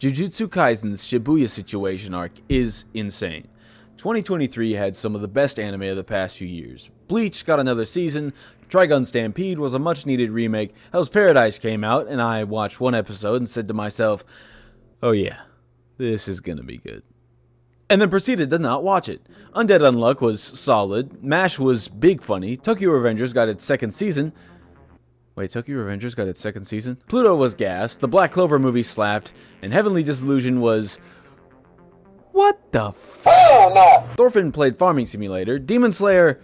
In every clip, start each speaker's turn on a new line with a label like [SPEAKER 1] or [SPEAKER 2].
[SPEAKER 1] Jujutsu Kaisen's Shibuya situation arc is insane. 2023 had some of the best anime of the past few years. Bleach got another season, Trigun Stampede was a much needed remake, Hell's Paradise came out, and I watched one episode and said to myself, oh yeah, this is gonna be good. And then proceeded to not watch it. Undead Unluck was solid, MASH was big funny, Tokyo Revengers got its second season. Wait, Tokyo Revengers got its second season? Pluto was gas, the Black Clover movie slapped, and Heavenly Disillusion was... what the f***? Oh, no! Thorfinn played Farming Simulator, Demon Slayer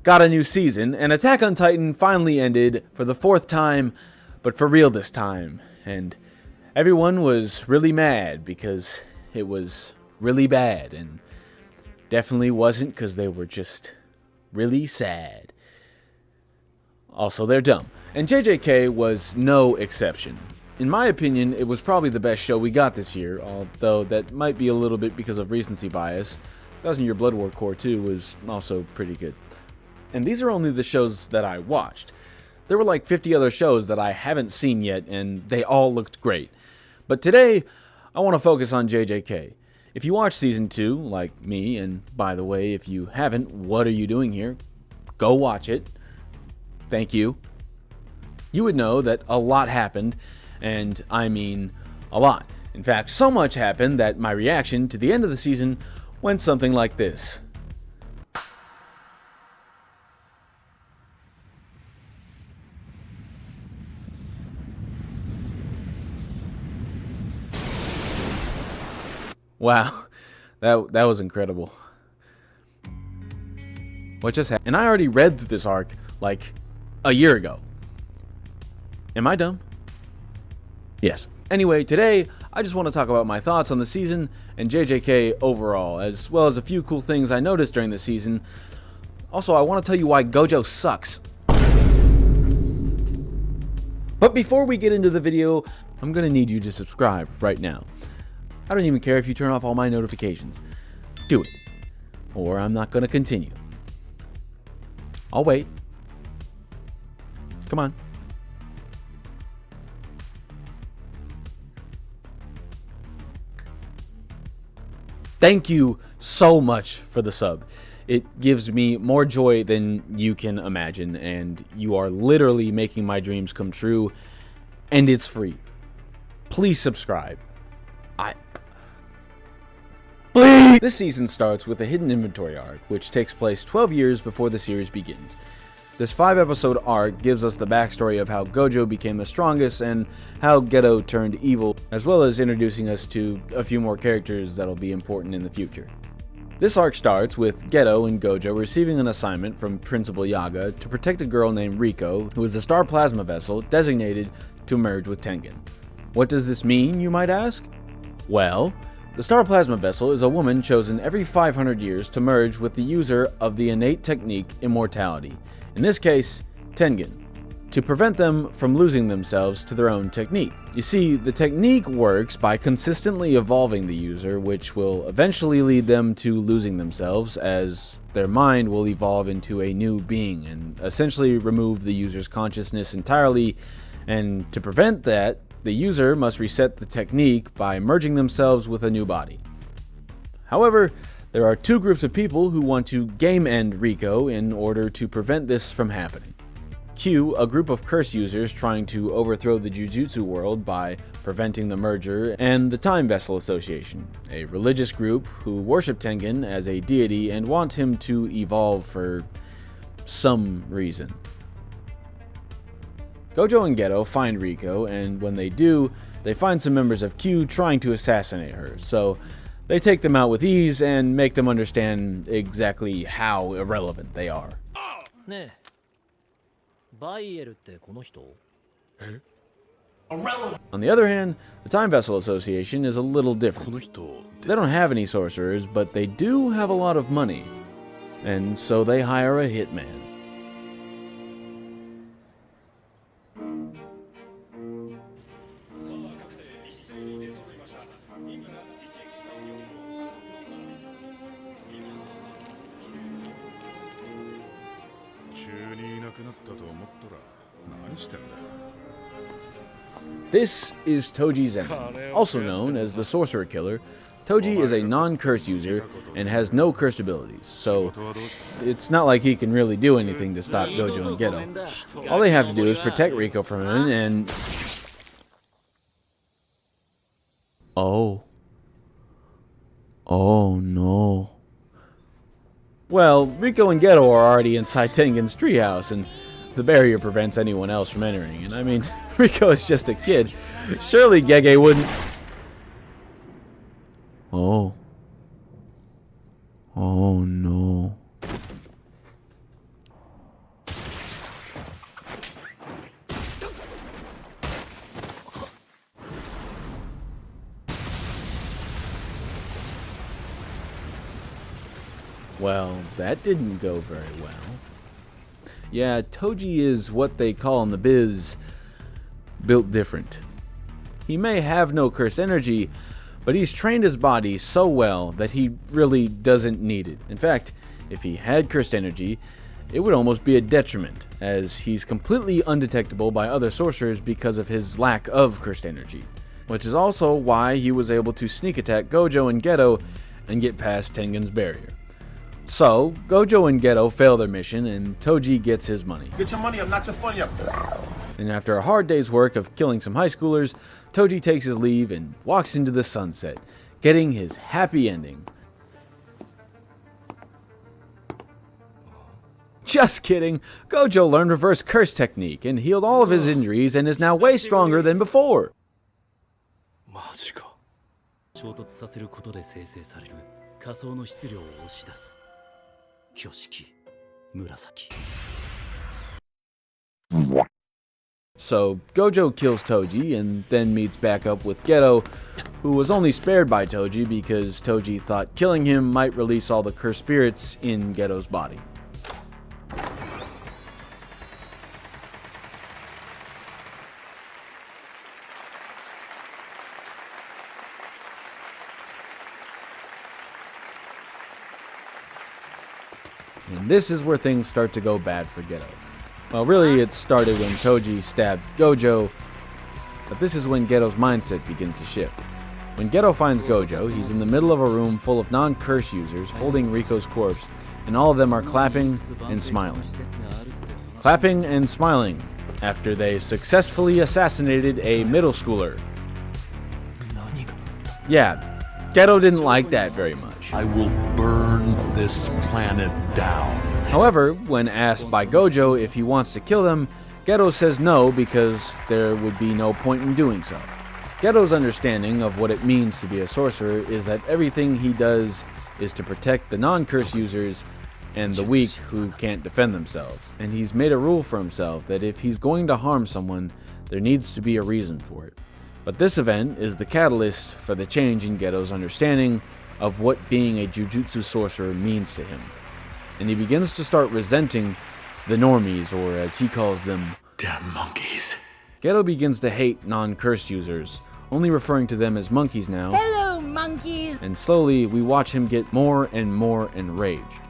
[SPEAKER 1] got a new season, and Attack on Titan finally ended for the fourth time, but for real this time. And everyone was really mad because it was really bad, and definitely wasn't because they were just really sad. Also, they're dumb. And JJK was no exception. In my opinion, it was probably the best show we got this year, although that might be a little bit because of recency bias. 1000 Year Blood War Core 2 was also pretty good. And these are only the shows that I watched. There were like 50 other shows that I haven't seen yet, and they all looked great. But today, I want to focus on JJK. If you watched Season 2, like me, and by the way, if you haven't, what are you doing here? Go watch it. Thank you. You would know that a lot happened, and I mean a lot. In fact, so much happened that my reaction to the end of the season went something like this. Wow, that was incredible. What just happened? And I already read through this arc like a year ago. Am I dumb? Yes. Anyway, today, I just want to talk about my thoughts on the season and JJK overall, as well as a few cool things I noticed during the season. Also, I want to tell you why Gojo sucks. But before we get into the video, I'm going to need you to subscribe right now. I don't even care if you turn off all my notifications. Do it. Or I'm not going to continue. I'll wait. Come on. Thank you so much for the sub. It gives me more joy than you can imagine, and you are literally making my dreams come true, and it's free. Please subscribe. Please! This season starts with a hidden inventory arc, which takes place 12 years before the series begins. This 5-episode arc gives us the backstory of how Gojo became the strongest and how Geto turned evil, as well as introducing us to a few more characters that'll be important in the future. This arc starts with Geto and Gojo receiving an assignment from Principal Yaga to protect a girl named Riko, who is a star plasma vessel designated to merge with Tengen. What does this mean, you might ask? Well, the star plasma vessel is a woman chosen every 500 years to merge with the user of the innate technique Immortality. In this case, Tengen, to prevent them from losing themselves to their own technique. You see, the technique works by consistently evolving the user, which will eventually lead them to losing themselves, as their mind will evolve into a new being and essentially remove the user's consciousness entirely, and to prevent that, the user must reset the technique by merging themselves with a new body. However, there are two groups of people who want to game-end Riko in order to prevent this from happening. Q, a group of curse users trying to overthrow the Jujutsu world by preventing the merger, and the Time Vessel Association, a religious group who worship Tengen as a deity and want him to evolve for some reason. Gojo and Geto find Riko, and when they do, they find some members of Q trying to assassinate her, so they take them out with ease and make them understand exactly how irrelevant they are. On the other hand, the Time Vessel Association is a little different. They don't have any sorcerers, but they do have a lot of money, and so they hire a hitman. This is Toji Zenin, also known as the Sorcerer Killer. Toji is a non-curse user and has no cursed abilities, so it's not like he can really do anything to stop Gojo and Geto. All they have to do is protect Riko from him and... Oh no. Well, Riko and Geto are already inside Tengen's treehouse, and the barrier prevents anyone else from entering. And I mean, Riko is just a kid. Surely Gege wouldn't... Oh no. Well, that didn't go very well. Yeah, Toji is what they call in the biz, built different. He may have no cursed energy, but he's trained his body so well that he really doesn't need it. In fact, if he had cursed energy, it would almost be a detriment, as he's completely undetectable by other sorcerers because of his lack of cursed energy. Which is also why he was able to sneak attack Gojo and Geto and get past Tengen's barrier. So, Gojo and Geto fail their mission, and Toji gets his money.
[SPEAKER 2] Get your money up, not your funny up.
[SPEAKER 1] And after a hard day's work of killing some high schoolers, Toji takes his leave and walks into the sunset, getting his happy ending. Just kidding! Gojo learned reverse curse technique and healed all of his injuries and is now way stronger than before. So, Gojo kills Toji and then meets back up with Geto, who was only spared by Toji because Toji thought killing him might release all the cursed spirits in Geto's body. And this is where things start to go bad for Geto. Well, really, it started when Toji stabbed Gojo, but this is when Geto's mindset begins to shift. When Geto finds Gojo, he's in the middle of a room full of non-curse users holding Riko's corpse, and all of them are clapping and smiling. Clapping and smiling after they successfully assassinated a middle schooler. Yeah, Geto didn't like that very much.
[SPEAKER 2] I will burn this planet down.
[SPEAKER 1] However, when asked by Gojo if he wants to kill them, Geto says no because there would be no point in doing so. Geto's understanding of what it means to be a sorcerer is that everything he does is to protect the non-curse users and the weak who can't defend themselves. And he's made a rule for himself that if he's going to harm someone, there needs to be a reason for it. But this event is the catalyst for the change in Geto's understanding of what being a Jujutsu sorcerer means to him. And he begins to start resenting the normies, or as he calls them,
[SPEAKER 2] damn monkeys.
[SPEAKER 1] Geto begins to hate non-cursed users, only referring to them as monkeys now.
[SPEAKER 3] Hello, monkeys!
[SPEAKER 1] And slowly, we watch him get more and more enraged.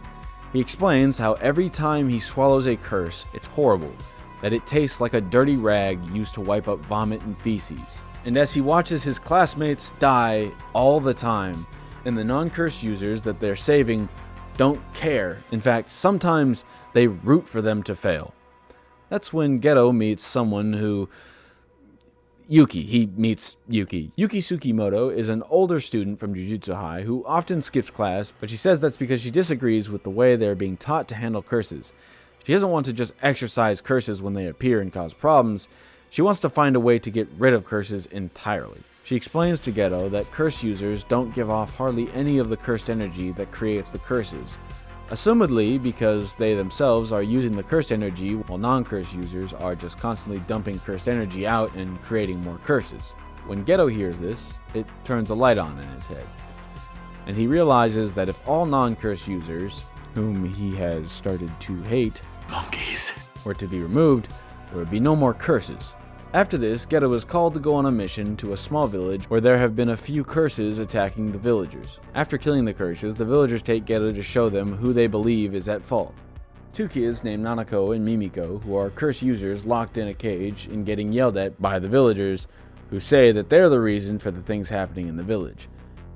[SPEAKER 1] He explains how every time he swallows a curse, it's horrible, that it tastes like a dirty rag used to wipe up vomit and feces. And as he watches his classmates die all the time, and the non-cursed users that they're saving don't care. In fact, sometimes they root for them to fail. That's when Geto meets someone who... He meets Yuki. Yuki Tsukimoto is an older student from Jujutsu High who often skips class, but she says that's because she disagrees with the way they're being taught to handle curses. She doesn't want to just exorcise curses when they appear and cause problems. She wants to find a way to get rid of curses entirely. She explains to Geto that curse users don't give off hardly any of the cursed energy that creates the curses, assumedly because they themselves are using the cursed energy while non-cursed users are just constantly dumping cursed energy out and creating more curses. When Geto hears this, it turns a light on in his head, and he realizes that if all non-cursed users, whom he has started to hate,
[SPEAKER 2] monkeys,
[SPEAKER 1] were to be removed, there would be no more curses. After this, Geto is called to go on a mission to a small village where there have been a few curses attacking the villagers. After killing the curses, the villagers take Geto to show them who they believe is at fault. Two kids named Nanako and Mimiko, who are curse users locked in a cage and getting yelled at by the villagers, who say that they're the reason for the things happening in the village.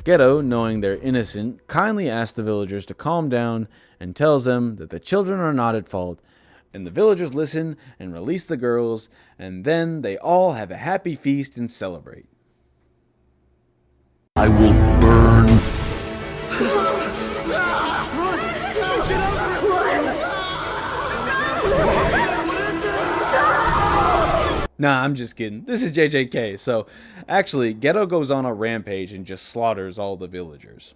[SPEAKER 1] Geto, knowing they're innocent, kindly asks the villagers to calm down and tells them that the children are not at fault, and the villagers listen and release the girls, and then they all have a happy feast and celebrate.
[SPEAKER 2] I will burn.
[SPEAKER 1] Nah, I'm just kidding. This is JJK. So, actually, Geto goes on a rampage and just slaughters all the villagers.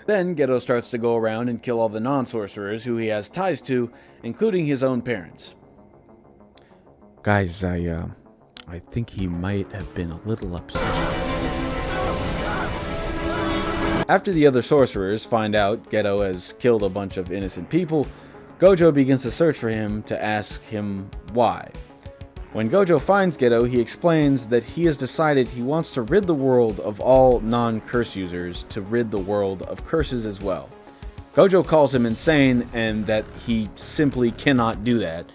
[SPEAKER 1] Then, Geto starts to go around and kill all the non-sorcerers who he has ties to, including his own parents. Guys, I think he might have been a little upset. After the other sorcerers find out Geto has killed a bunch of innocent people, Gojo begins to search for him to ask him why. When Gojo finds Geto, he explains that he has decided he wants to rid the world of all non-curse users to rid the world of curses as well. Gojo calls him insane and that he simply cannot do that.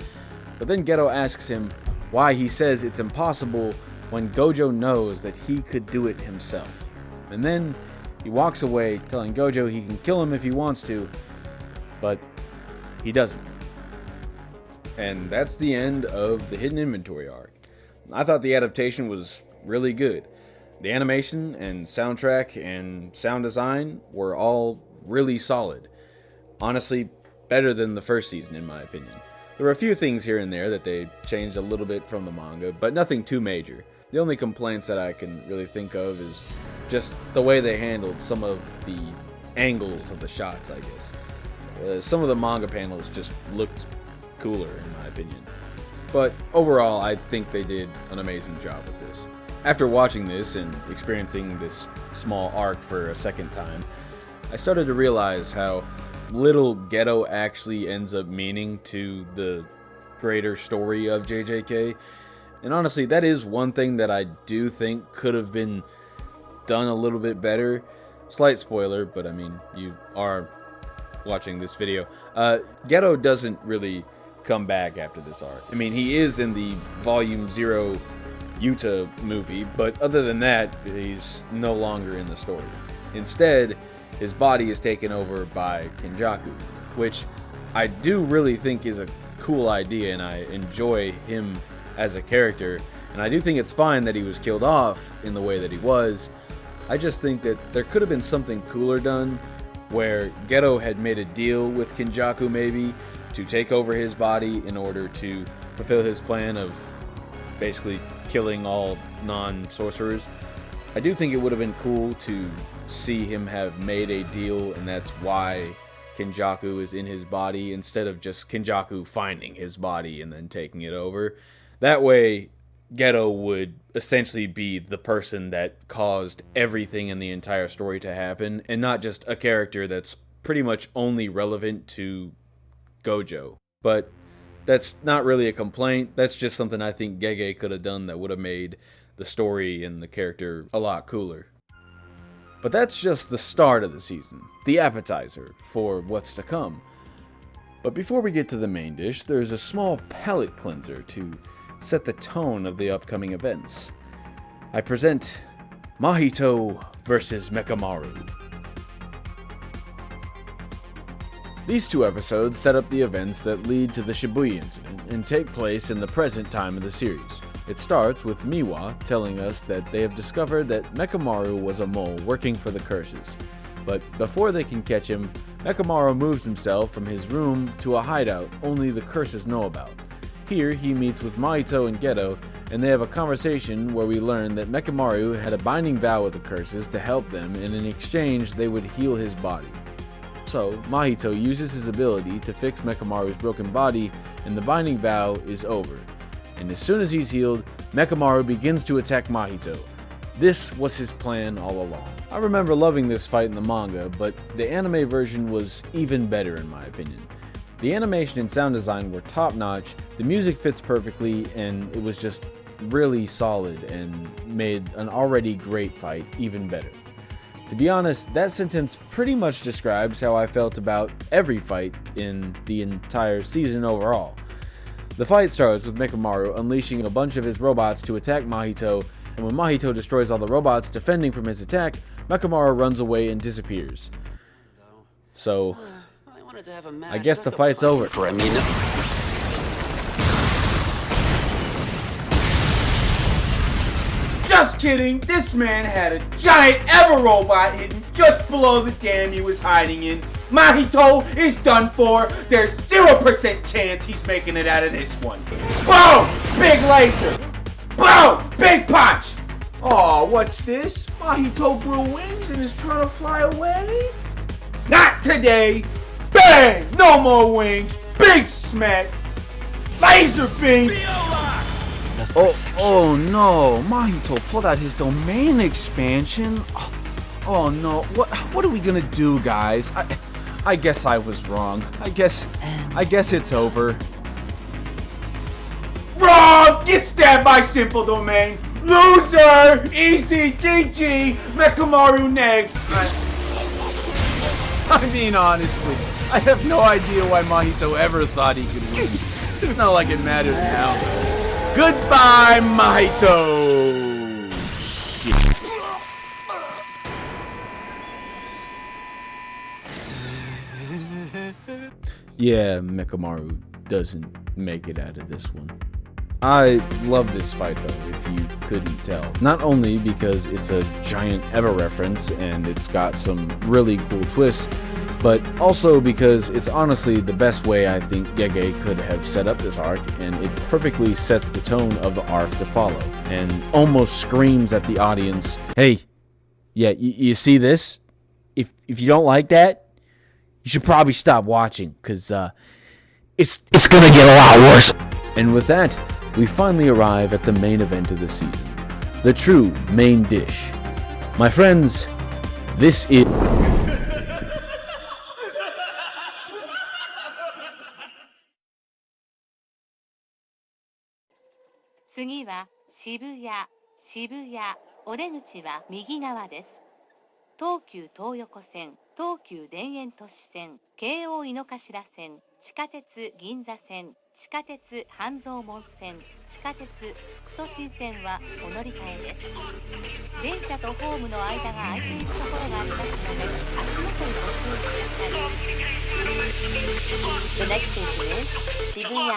[SPEAKER 1] But then Geto asks him why he says it's impossible when Gojo knows that he could do it himself. And then he walks away telling Gojo he can kill him if he wants to, but he doesn't. And that's the end of the Hidden Inventory arc. I thought the adaptation was really good. The animation and soundtrack and sound design were all really solid. Honestly, better than the first season in my opinion. There were a few things here and there that they changed a little bit from the manga, but nothing too major. The only complaints that I can really think of is just the way they handled some of the angles of the shots, I guess. Some of the manga panels just looked cooler in my opinion. But overall, I think they did an amazing job with this. After watching this and experiencing this small arc for a second time, I started to realize how little Geto actually ends up meaning to the greater story of JJK. And honestly, that is one thing that I do think could have been done a little bit better. Slight spoiler, but I mean, you are watching this video. Geto doesn't really come back after this arc. I mean, he is in the Volume 0 Yuta movie, but other than that, he's no longer in the story. Instead, his body is taken over by Kenjaku, which I do really think is a cool idea, and I enjoy him as a character, and I do think it's fine that he was killed off in the way that he was. I just think that there could have been something cooler done, where Geto had made a deal with Kenjaku maybe, to take over his body in order to fulfill his plan of basically killing all non-sorcerers. I do think it would have been cool to see him have made a deal, and that's why Kenjaku is in his body, instead of just Kenjaku finding his body and then taking it over. That way, Geto would essentially be the person that caused everything in the entire story to happen, and not just a character that's pretty much only relevant to Gojo. But that's not really a complaint. That's just something I think Gege could have done that would have made the story and the character a lot cooler. But that's just the start of the season, the appetizer for what's to come. But before we get to the main dish, there's a small palate cleanser to set the tone of the upcoming events. I present Mahito vs. Mekamaru. These two episodes set up the events that lead to the Shibuya incident and take place in the present time of the series. It starts with Miwa telling us that they have discovered that Mekamaru was a mole working for the curses. But before they can catch him, Mekamaru moves himself from his room to a hideout only the curses know about. Here he meets with Mahito and Geto, and they have a conversation where we learn that Mekamaru had a binding vow with the curses to help them, and in exchange they would heal his body. So, Mahito uses his ability to fix Mekamaru's broken body, and the binding vow is over. And as soon as he's healed, Mekamaru begins to attack Mahito. This was his plan all along. I remember loving this fight in the manga, but the anime version was even better in my opinion. The animation and sound design were top notch, the music fits perfectly, and it was just really solid and made an already great fight even better. To be honest, that sentence pretty much describes how I felt about every fight in the entire season overall. The fight starts with Mechamaru unleashing a bunch of his robots to attack Mahito, and when Mahito destroys all the robots defending from his attack, Mechamaru runs away and disappears. So, I guess the fight's over.
[SPEAKER 3] Just kidding, this man had a giant Ever robot hidden just below the dam he was hiding in. Mahito is done for. There's 0% chance he's making it out of this one. Boom! Big laser. Boom! Big punch! Aw, what's this? Mahito grew wings and is trying to fly away? Not today! Bang! No more wings! Big smack! Laser beam!
[SPEAKER 1] Oh no, Mahito pulled out his domain expansion. Oh no, what are we gonna do, guys? I guess I was wrong. I guess it's over.
[SPEAKER 3] Wrong! Get stabbed by Simple Domain! Loser! Easy! GG! Mechamaru next!
[SPEAKER 1] I mean, honestly, I have no idea why Mahito ever thought he could win. It's not like it matters now. Goodbye, Mahito! Yeah, Mechamaru doesn't make it out of this one. I love this fight though, if you couldn't tell. Not only because it's a giant Ever reference and it's got some really cool twists, but also because it's honestly the best way I think Gege could have set up this arc, and it perfectly sets the tone of the arc to follow, and almost screams at the audience, hey, yeah, you see this? If you don't like that, you should probably stop watching, because it's gonna get a lot worse. And with that, we finally arrive at the main event of the season, the true main dish. My friends, this is...
[SPEAKER 4] 次は渋谷、お出口は右側です。東急東横線、東急田園都市線、京王井の頭線、地下鉄銀座線、地下鉄半蔵門線、地下鉄副都心線はお乗り換えです。電車とホームの間が空いているところがありますので、足元にご注意ください。The next station is 渋谷。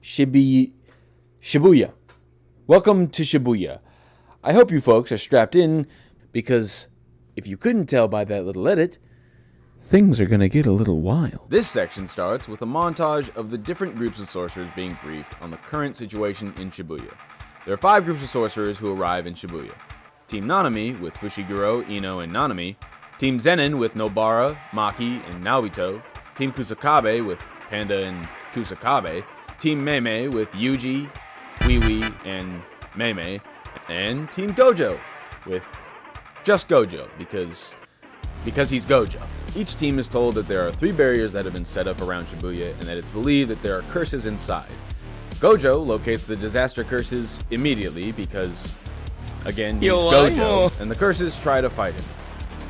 [SPEAKER 1] Shibuya. Welcome to Shibuya. I hope you folks are strapped in, because if you couldn't tell by that little edit, things are gonna get a little wild. This section starts with a montage of the different groups of sorcerers being briefed on the current situation in Shibuya. There are 5 groups of sorcerers who arrive in Shibuya. Team Nanami with Fushiguro, Ino, and Nanami. Team Zenin with Nobara, Maki, and Naobito. Team Kusakabe with Panda and Kusakabe. Team Meimei with Yuji, Wiwi, and Meimei. And Team Gojo with just Gojo, because he's Gojo. Each team is told that there are 3 barriers that have been set up around Shibuya and that it's believed that there are curses inside. Gojo locates the disaster curses immediately because, again, he's Gojo, and the curses try to fight him.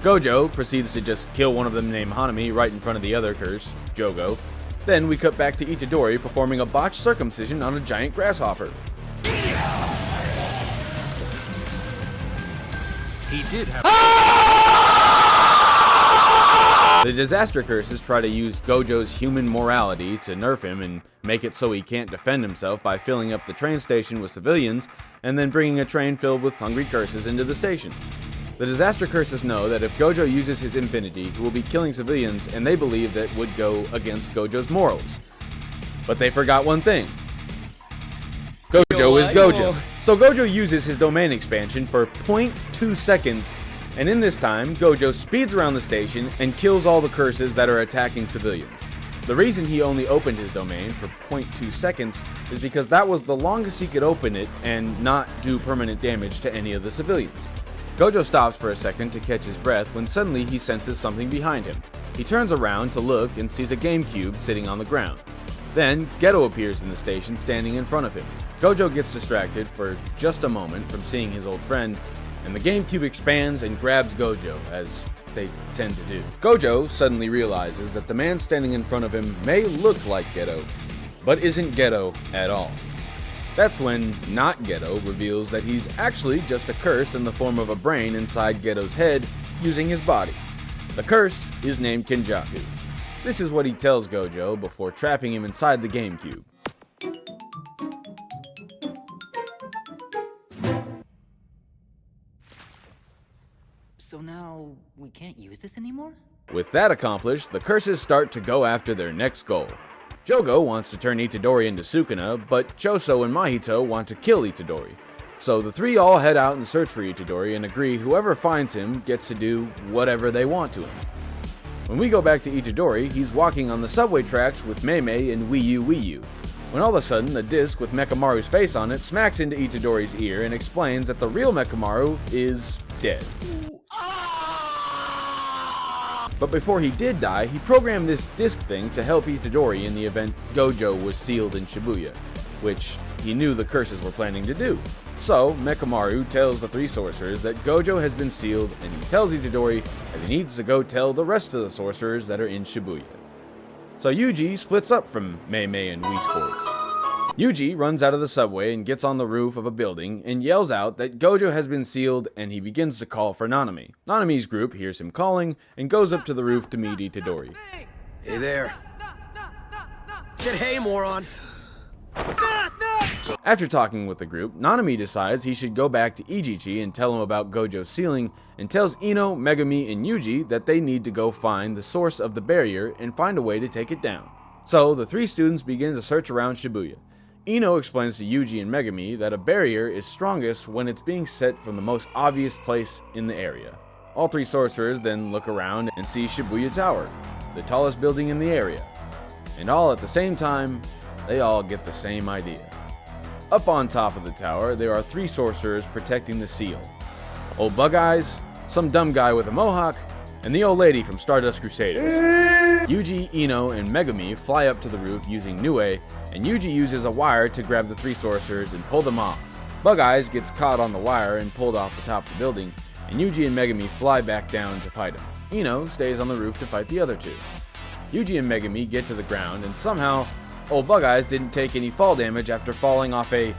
[SPEAKER 1] Gojo proceeds to just kill one of them named Hanami right in front of the other curse, Jogo. Then we cut back to Itadori performing a botched circumcision on a giant grasshopper.
[SPEAKER 5] He did have.
[SPEAKER 1] The disaster curses try to use Gojo's human morality to nerf him and make it so he can't defend himself by filling up the train station with civilians and then bringing a train filled with hungry curses into the station. The disaster curses know that if Gojo uses his infinity, he will be killing civilians, and they believe that would go against Gojo's morals. But they forgot one thing. Gojo is Gojo. So Gojo uses his domain expansion for 0.2 seconds, and in this time, Gojo speeds around the station and kills all the curses that are attacking civilians. The reason he only opened his domain for 0.2 seconds is because that was the longest he could open it and not do permanent damage to any of the civilians. Gojo stops for a second to catch his breath when suddenly he senses something behind him. He turns around to look and sees a GameCube sitting on the ground. Then, Geto appears in the station standing in front of him. Gojo gets distracted for just a moment from seeing his old friend, and the GameCube expands and grabs Gojo, as they tend to do. Gojo suddenly realizes that the man standing in front of him may look like Geto, but isn't Geto at all. That's when not Geto reveals that he's actually just a curse in the form of a brain inside Geto's head using his body. The curse is named Kenjaku. This is what he tells Gojo before trapping him inside the GameCube.
[SPEAKER 6] So now we can't use this anymore?
[SPEAKER 1] With that accomplished, the curses start to go after their next goal. Jogo wants to turn Itadori into Sukuna, but Choso and Mahito want to kill Itadori. So the 3 all head out and search for Itadori and agree whoever finds him gets to do whatever they want to him. When we go back to Itadori, he's walking on the subway tracks with Meimei and Wii U, when all of a sudden a disc with Mekamaru's face on it smacks into Itadori's ear and explains that the real Mekamaru is dead. But before he did die, he programmed this disc thing to help Itadori in the event Gojo was sealed in Shibuya, which he knew the curses were planning to do. So, Mekamaru tells the 3 sorcerers that Gojo has been sealed, and he tells Itadori that he needs to go tell the rest of the sorcerers that are in Shibuya. So Yuji splits up from Meimei and Wii Sports. Yuji runs out of the subway and gets on the roof of a building and yells out that Gojo has been sealed, and he begins to call for Nanami. Nanami's group hears him calling and goes up to the roof to meet Itadori.
[SPEAKER 7] Hey there. Said hey, moron.
[SPEAKER 1] After talking with the group, Nanami decides he should go back to Ijichi and tell him about Gojo's sealing, and tells Ino, Megami, and Yuji that they need to go find the source of the barrier and find a way to take it down. So the 3 students begin to search around Shibuya. Ino explains to Yuji and Megami that a barrier is strongest when it's being set from the most obvious place in the area. All 3 sorcerers then look around and see Shibuya Tower, the tallest building in the area. And all at the same time, they all get the same idea. Up on top of the tower, there are 3 sorcerers protecting the seal. Old Bug Eyes, some dumb guy with a mohawk, and the old lady from Stardust Crusaders. Yuji, Ino, and Megami fly up to the roof using Nue, and Yuji uses a wire to grab the 3 sorcerers and pull them off. Bug Eyes gets caught on the wire and pulled off the top of the building, and Yuji and Megami fly back down to fight him. Ino stays on the roof to fight the other 2. Yuji and Megami get to the ground, and somehow Old Bug Eyes didn't take any fall damage after falling off a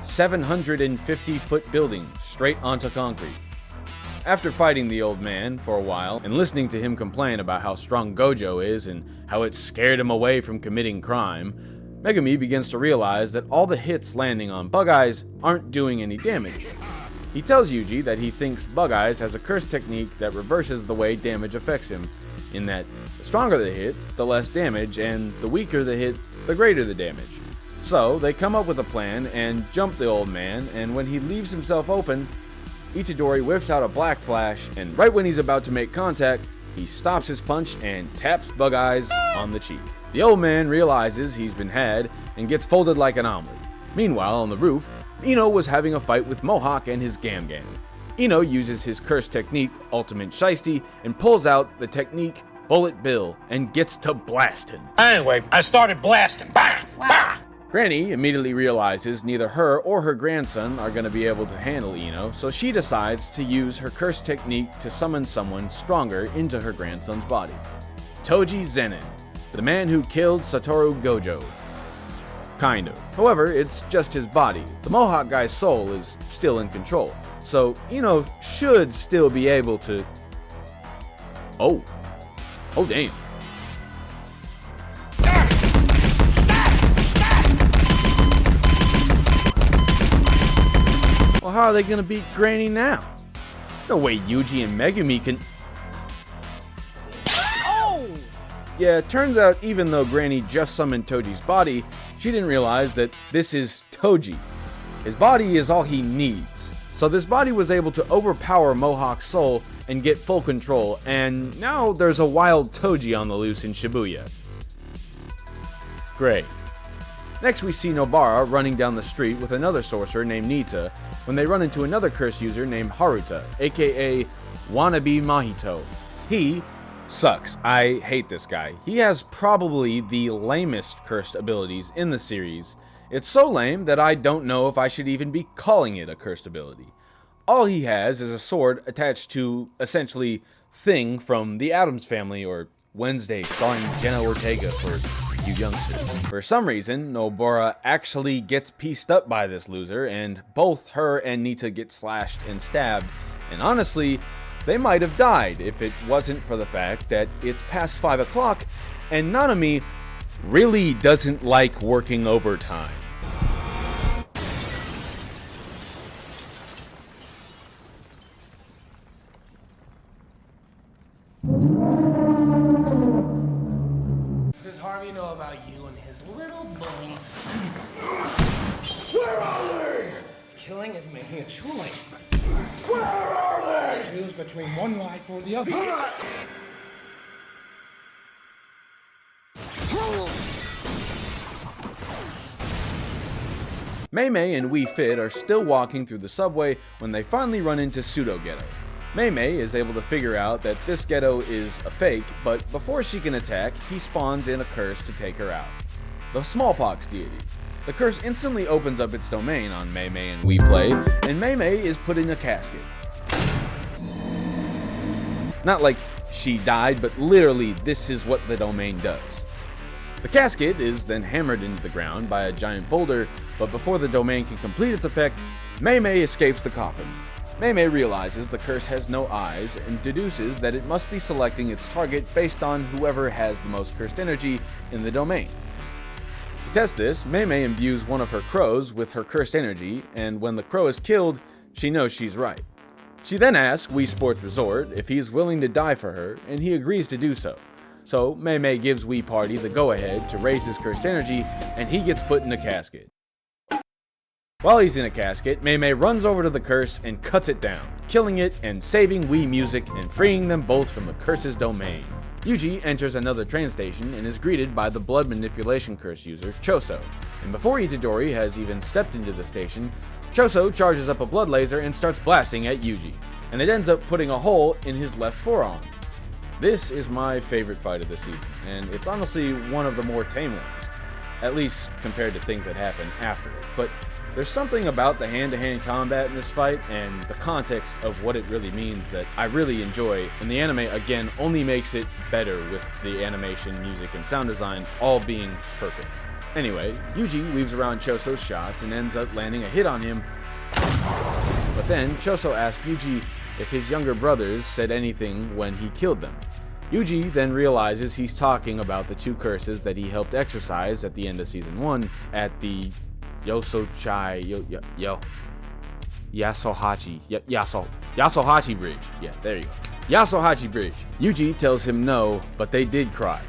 [SPEAKER 1] 750-foot building straight onto concrete. After fighting the old man for a while and listening to him complain about how strong Gojo is and how it scared him away from committing crime, Megumi begins to realize that all the hits landing on Bug Eyes aren't doing any damage. He tells Yuji that he thinks Bug Eyes has a curse technique that reverses the way damage affects him, in that the stronger the hit, the less damage, and the weaker the hit, the greater the damage. So they come up with a plan and jump the old man, and when he leaves himself open, Itadori whips out a black flash, and right when he's about to make contact, he stops his punch and taps Bug Eyes on the cheek. The old man realizes he's been had and gets folded like an omelet. Meanwhile, on the roof, Ino was having a fight with Mohawk and his Gam Gam. Ino uses his curse technique, Ultimate Shiesty, and pulls out the technique, Bullet Bill, and gets to blasting.
[SPEAKER 5] Anyway, I started blasting. Bah! Bah!
[SPEAKER 1] Granny immediately realizes neither her or her grandson are going to be able to handle Ino, so she decides to use her curse technique to summon someone stronger into her grandson's body. Toji Zenin, the man who killed Satoru Gojo. Kind of. However, it's just his body. The Mohawk guy's soul is still in control, so Ino should still be able to... Oh damn. Well, how are they gonna beat Granny now? No way Yuji and Megumi can...
[SPEAKER 6] Oh!
[SPEAKER 1] Yeah, it turns out even though Granny just summoned Toji's body, she didn't realize that this is Toji. His body is all he needs. So this body was able to overpower Mohawk's soul and get full control, and now there's a wild Toji on the loose in Shibuya. Great. Next we see Nobara running down the street with another sorcerer named Nita when they run into another curse user named Haruta, aka Wannabe Mahito. He sucks. I hate this guy. He has probably the lamest cursed abilities in the series. It's so lame that I don't know if I should even be calling it a cursed ability. All he has is a sword attached to, essentially, Thing from the Addams Family, or Wednesday starring Jenna Ortega for you youngsters. For some reason, Nobara actually gets pieced up by this loser, and both her and Nita get slashed and stabbed, and honestly, they might have died if it wasn't for the fact that it's past 5 o'clock, and Nanami really doesn't like working overtime.
[SPEAKER 8] What does Harvey know about you and his little bully?
[SPEAKER 7] Where are they?
[SPEAKER 8] Killing is making a choice.
[SPEAKER 7] Where are they?
[SPEAKER 8] Choose between one life or the other.
[SPEAKER 1] Mei Mei and Wii Fit are still walking through the subway when they finally run into Pseudo Ghetto. Mei Mei is able to figure out that this ghetto is a fake, but before she can attack, he spawns in a curse to take her out. The Smallpox deity. The curse instantly opens up its domain on Mei Mei and Wii Play, and Mei Mei is put in a casket. Not like she died, but literally this is what the domain does. The casket is then hammered into the ground by a giant boulder, but before the domain can complete its effect, Mei Mei escapes the coffin. Mei Mei realizes the curse has no eyes and deduces that it must be selecting its target based on whoever has the most cursed energy in the domain. To test this, Mei Mei imbues one of her crows with her cursed energy, and when the crow is killed, she knows she's right. She then asks Wii Sports Resort if he is willing to die for her, and he agrees to do so. So Mei Mei gives Wii Party the go-ahead to raise his cursed energy, and he gets put in a casket. While he's in a casket, Mei Mei runs over to the curse and cuts it down, killing it and saving Wii Music and freeing them both from the curse's domain. Yuji enters another train station and is greeted by the blood manipulation curse user, Choso. And before Itadori has even stepped into the station, Choso charges up a blood laser and starts blasting at Yuji, and it ends up putting a hole in his left forearm. This is my favorite fight of the season, and it's honestly one of the more tame ones, at least compared to things that happen after it. But there's something about the hand-to-hand combat in this fight and the context of what it really means that I really enjoy, and the anime again only makes it better with the animation, music, and sound design all being perfect. Anyway, Yuji weaves around Choso's shots and ends up landing a hit on him, but then Choso asks Yuji if his younger brothers said anything when he killed them. Yuji then realizes he's talking about the 2 curses that he helped exorcise at the end of Season 1 at the Yasohachi Bridge. Yeah, there you go. Yasohachi Bridge. Yuji tells him no, but they did cry.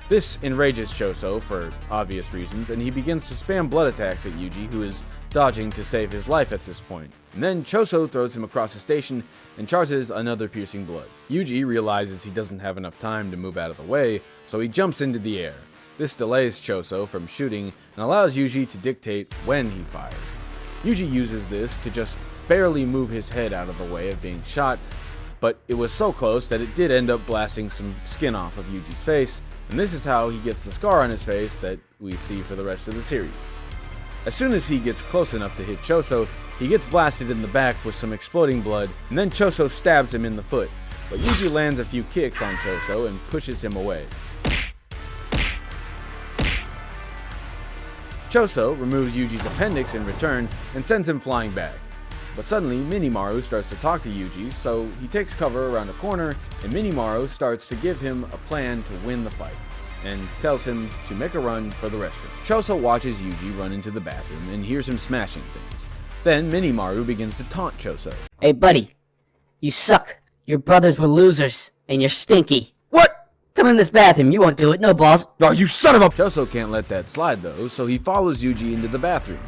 [SPEAKER 1] This enrages Choso for obvious reasons, and he begins to spam blood attacks at Yuji, who is dodging to save his life at this point. And then Choso throws him across the station and charges another piercing blood. Yuji realizes he doesn't have enough time to move out of the way, so he jumps into the air. This delays Choso from shooting and allows Yuji to dictate when he fires. Yuji uses this to just barely move his head out of the way of being shot, but it was so close that it did end up blasting some skin off of Yuji's face, and this is how he gets the scar on his face that we see for the rest of the series. As soon as he gets close enough to hit Choso, he gets blasted in the back with some exploding blood, and then Choso stabs him in the foot, but Yuji lands a few kicks on Choso and pushes him away. Choso removes Yuji's appendix in return and sends him flying back. But suddenly, Minimaru starts to talk to Yuji, so he takes cover around a corner, and Minimaru starts to give him a plan to win the fight, and tells him to make a run for the restroom. Choso watches Yuji run into the bathroom and hears him smashing things. Then Minimaru begins to taunt Choso.
[SPEAKER 9] Hey buddy, you suck. Your brothers were losers, and you're stinky.
[SPEAKER 1] What?
[SPEAKER 9] Come in this bathroom, you won't do it, no balls.
[SPEAKER 1] Oh, you son of a... Choso can't let that slide though, so he follows Yuji into the bathroom.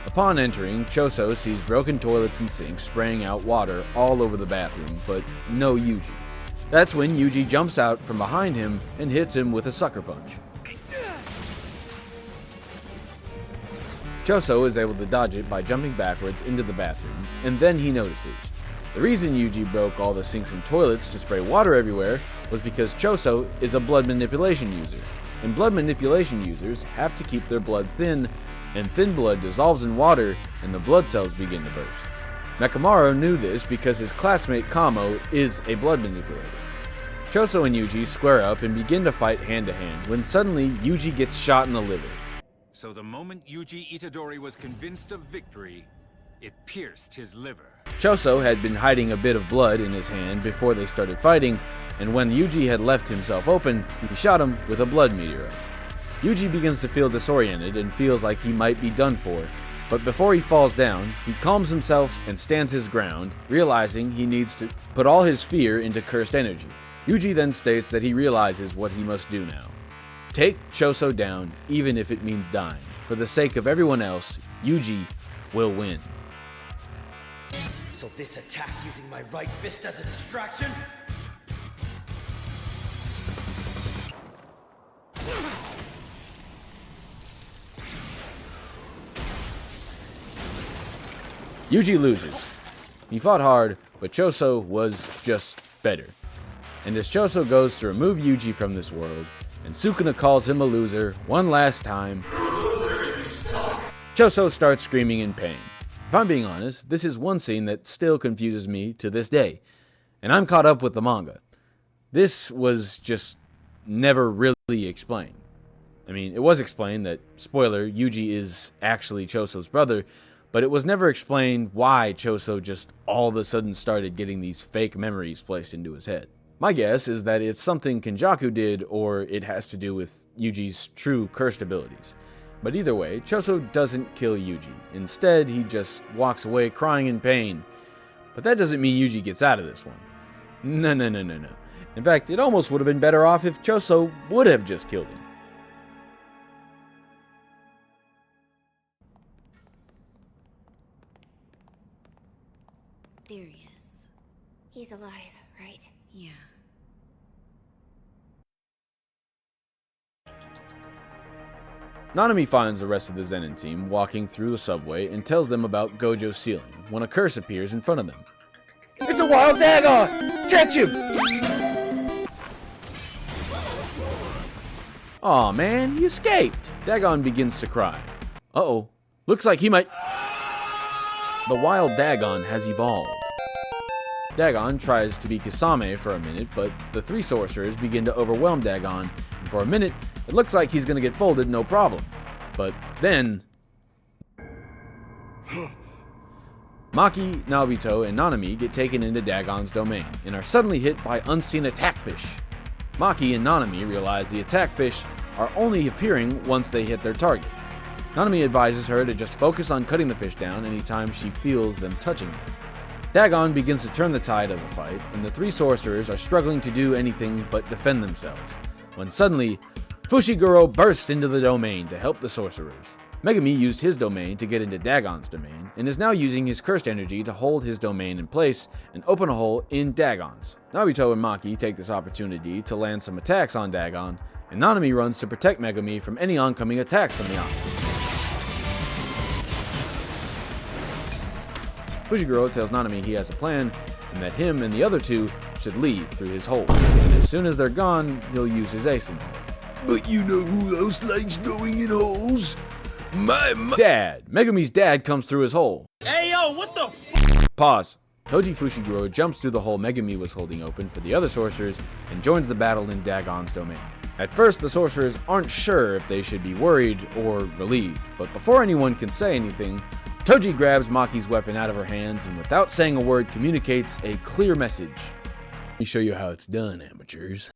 [SPEAKER 1] Upon entering, Choso sees broken toilets and sinks spraying out water all over the bathroom, but no Yuji. That's when Yuji jumps out from behind him and hits him with a sucker punch. Choso is able to dodge it by jumping backwards into the bathroom, and then he notices. The reason Yuji broke all the sinks and toilets to spray water everywhere was because Choso is a blood manipulation user, and blood manipulation users have to keep their blood thin, and thin blood dissolves in water and the blood cells begin to burst. Mekamaru knew this because his classmate Kamo is a blood manipulator. Choso and Yuji square up and begin to fight hand to hand when suddenly Yuji gets shot in the liver.
[SPEAKER 10] So the moment Yuji Itadori was convinced of victory, it pierced his liver.
[SPEAKER 1] Choso had been hiding a bit of blood in his hand before they started fighting, and when Yuji had left himself open, he shot him with a blood meteorite. Yuji begins to feel disoriented and feels like he might be done for, but before he falls down, he calms himself and stands his ground, realizing he needs to put all his fear into cursed energy. Yuji then states that he realizes what he must do now. Take Choso down, even if it means dying. For the sake of everyone else, Yuji will win.
[SPEAKER 8] So this attack using my right fist as a distraction?
[SPEAKER 1] Yuji loses. He fought hard, but Choso was just better. And as Choso goes to remove Yuji from this world, and Sukuna calls him a loser one last time, Choso starts screaming in pain. If I'm being honest, this is one scene that still confuses me to this day, and I'm caught up with the manga. This was just never really explained. I mean, it was explained that, spoiler, Yuji is actually Choso's brother, but it was never explained why Choso just all of a sudden started getting these fake memories placed into his head. My guess is that it's something Kenjaku did, or it has to do with Yuji's true cursed abilities. But either way, Choso doesn't kill Yuji. Instead, he just walks away crying in pain. But that doesn't mean Yuji gets out of this one. No. In fact, it almost would have been better off if Choso would have just killed him.
[SPEAKER 11] There he is. He's alive, right? Yeah.
[SPEAKER 1] Nanami finds the rest of the Zenin team walking through the subway and tells them about Gojo's ceiling when a curse appears in front of them.
[SPEAKER 3] It's a wild Dagon! Catch him!
[SPEAKER 1] Aw man, he escaped! Dagon begins to cry. Uh-oh, looks like he might... The wild Dagon has evolved. Dagon tries to be Kisame for a minute, but the 3 sorcerers begin to overwhelm Dagon, and for a minute, it looks like he's gonna get folded no problem. But then... Maki, Naobito, and Nanami get taken into Dagon's domain, and are suddenly hit by unseen attack fish. Maki and Nanami realize the attack fish are only appearing once they hit their target. Nanami advises her to just focus on cutting the fish down anytime she feels them touching her. Dagon begins to turn the tide of the fight, and the three sorcerers are struggling to do anything but defend themselves, when suddenly, Fushiguro bursts into the domain to help the sorcerers. Megami used his domain to get into Dagon's domain, and is now using his cursed energy to hold his domain in place and open a hole in Dagon's. Naruto and Maki take this opportunity to land some attacks on Dagon, and Nanami runs to protect Megami from any oncoming attacks from the opposite. Fushiguro tells Nanami he has a plan, and that him and the other two should leave through his hole. And as soon as they're gone, he'll use his ace in the hole.
[SPEAKER 7] But you know who else likes going in holes? My
[SPEAKER 1] dad! Megami's dad comes through his hole.
[SPEAKER 8] Hey yo, what the
[SPEAKER 1] Pause. Toji Fushiguro jumps through the hole Megami was holding open for the other sorcerers and joins the battle in Dagon's domain. At first, the sorcerers aren't sure if they should be worried or relieved, but before anyone can say anything, Toji grabs Maki's weapon out of her hands and without saying a word communicates a clear message. Let me show you how it's done, amateurs.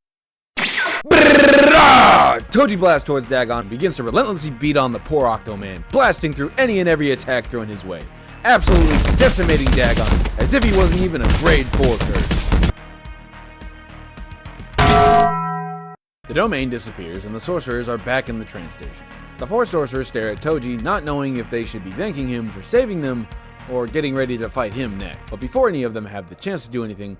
[SPEAKER 1] Toji blasts towards Dagon and begins to relentlessly beat on the poor Octoman, blasting through any and every attack thrown his way, absolutely decimating Dagon as if he wasn't even a grade 4 curse. The domain disappears and the sorcerers are back in the train station. The four sorcerers stare at Toji, not knowing if they should be thanking him for saving them or getting ready to fight him next. But before any of them have the chance to do anything,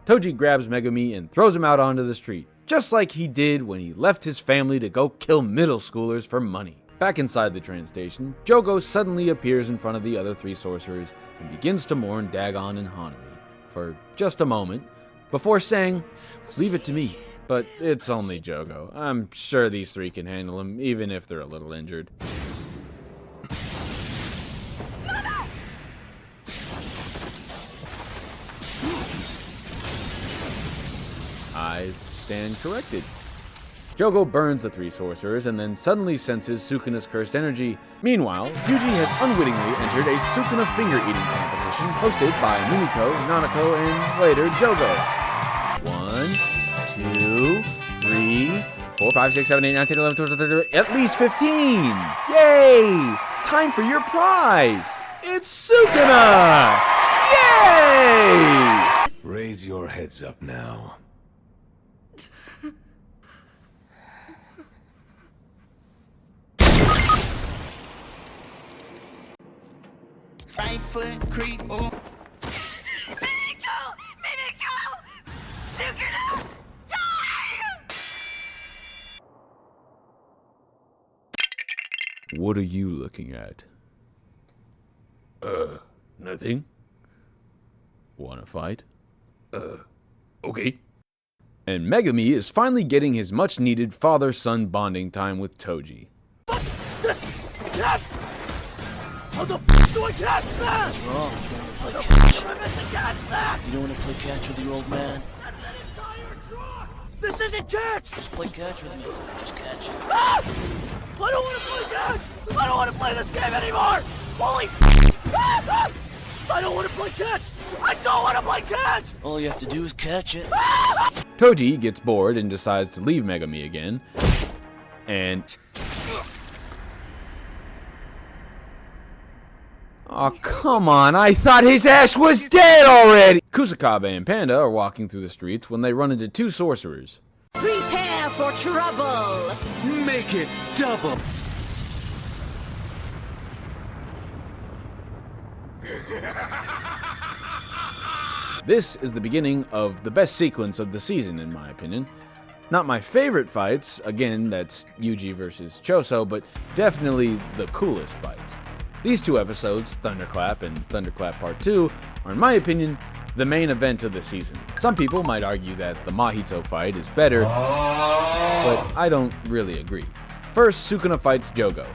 [SPEAKER 1] Toji grabs Megami and throws him out onto the street, just like he did when he left his family to go kill middle schoolers for money. Back inside the train station, Jogo suddenly appears in front of the other three sorcerers and begins to mourn Dagon and Hanami for just a moment, before saying, "Leave it to me." But it's only Jogo. I'm sure these three can handle him, even if they're a little injured. I stand corrected. Jogo burns the three sorcerers and then suddenly senses Sukuna's cursed energy. Meanwhile, Yuji has unwittingly entered a Sukuna finger-eating competition hosted by Mimiko, Nanako, and later Jogo. 1, 2, 3, 4, 5, 6, 7, 8, 9, 10, 11, 12, 13, at least 15! Yay! Time for your prize! It's Sukuna! Yay!
[SPEAKER 7] Raise your heads up now.
[SPEAKER 8] right foot creep? Oh.
[SPEAKER 11] Mimiko! Mimiko! Sukuna! Die!
[SPEAKER 1] What are you looking at? Nothing. Wanna fight? Okay. And Megami is finally getting his much-needed father-son bonding time with Toji.
[SPEAKER 8] This cat! How the f do I catch that?
[SPEAKER 12] What's wrong? You don't want to play catch? You don't want to play catch with your old man?
[SPEAKER 8] That's an entire truck! This isn't catch!
[SPEAKER 12] Just play catch with me. Just catch it.
[SPEAKER 8] Ah! I don't want to play catch! I don't want to play this game anymore! Holy f! Ah! I don't want to play catch! I don't want to play catch!
[SPEAKER 12] All you have to do is catch it.
[SPEAKER 8] Ah!
[SPEAKER 1] Toji gets bored and decides to leave Megami again. And... oh, come on, I thought his ass was dead already! Kusakabe and Panda are walking through the streets when they run into two sorcerers.
[SPEAKER 11] Prepare for trouble!
[SPEAKER 7] Make it double!
[SPEAKER 1] This is the beginning of the best sequence of the season, in my opinion. Not my favorite fights, again, that's Yuji versus Choso, but definitely the coolest fights. These two episodes, Thunderclap and Thunderclap Part 2, are, in my opinion, the main event of the season. Some people might argue that the Mahito fight is better, but I don't really agree. First, Sukuna fights Jogo.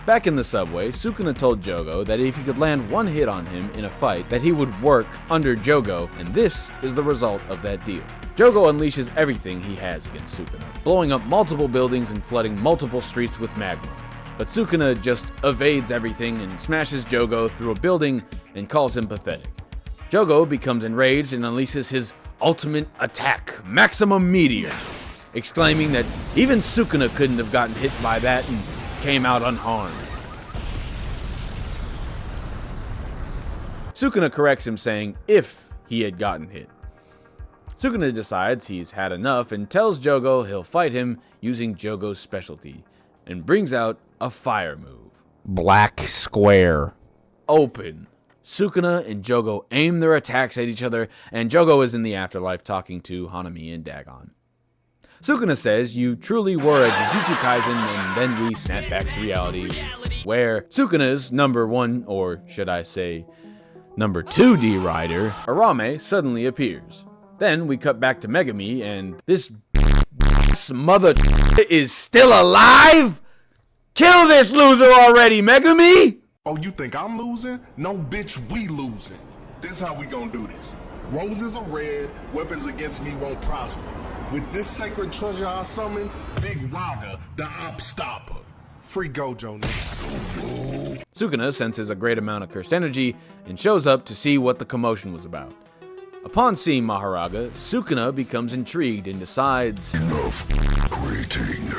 [SPEAKER 1] Back in the subway, Sukuna told Jogo that if he could land one hit on him in a fight, that he would work under Jogo, and this is the result of that deal. Jogo unleashes everything he has against Sukuna, blowing up multiple buildings and flooding multiple streets with magma. But Sukuna just evades everything and smashes Jogo through a building and calls him pathetic. Jogo becomes enraged and unleashes his ultimate attack, Maximum Meteor. exclaiming that even Sukuna couldn't have gotten hit by that and came out unharmed. Sukuna corrects him, saying if he had gotten hit. Sukuna decides he's had enough and tells Jogo he'll fight him using Jogo's specialty, and brings out a fire move.
[SPEAKER 13] Black square.
[SPEAKER 1] Open. Sukuna and Jogo aim their attacks at each other, and Jogo is in the afterlife talking to Hanami and Dagon. Sukuna says you truly were a Jujutsu Kaisen, and then we snap back to reality, where Sukuna's number 1, or should I say, number 2 rider, Arame, suddenly appears. Then we cut back to Megami, and this mother is still alive? Kill this loser already, Megami!
[SPEAKER 14] Oh, you think I'm losing? No, bitch, we losing. This how we gonna do this. Roses are red, weapons against me won't prosper. With this sacred treasure I summon, Big Raga, the op stopper. Free Gojo, nigga.
[SPEAKER 1] Sukuna senses a great amount of cursed energy and shows up to see what the commotion was about. Upon seeing Maharaga, Sukuna becomes intrigued and decides,
[SPEAKER 7] enough waiting.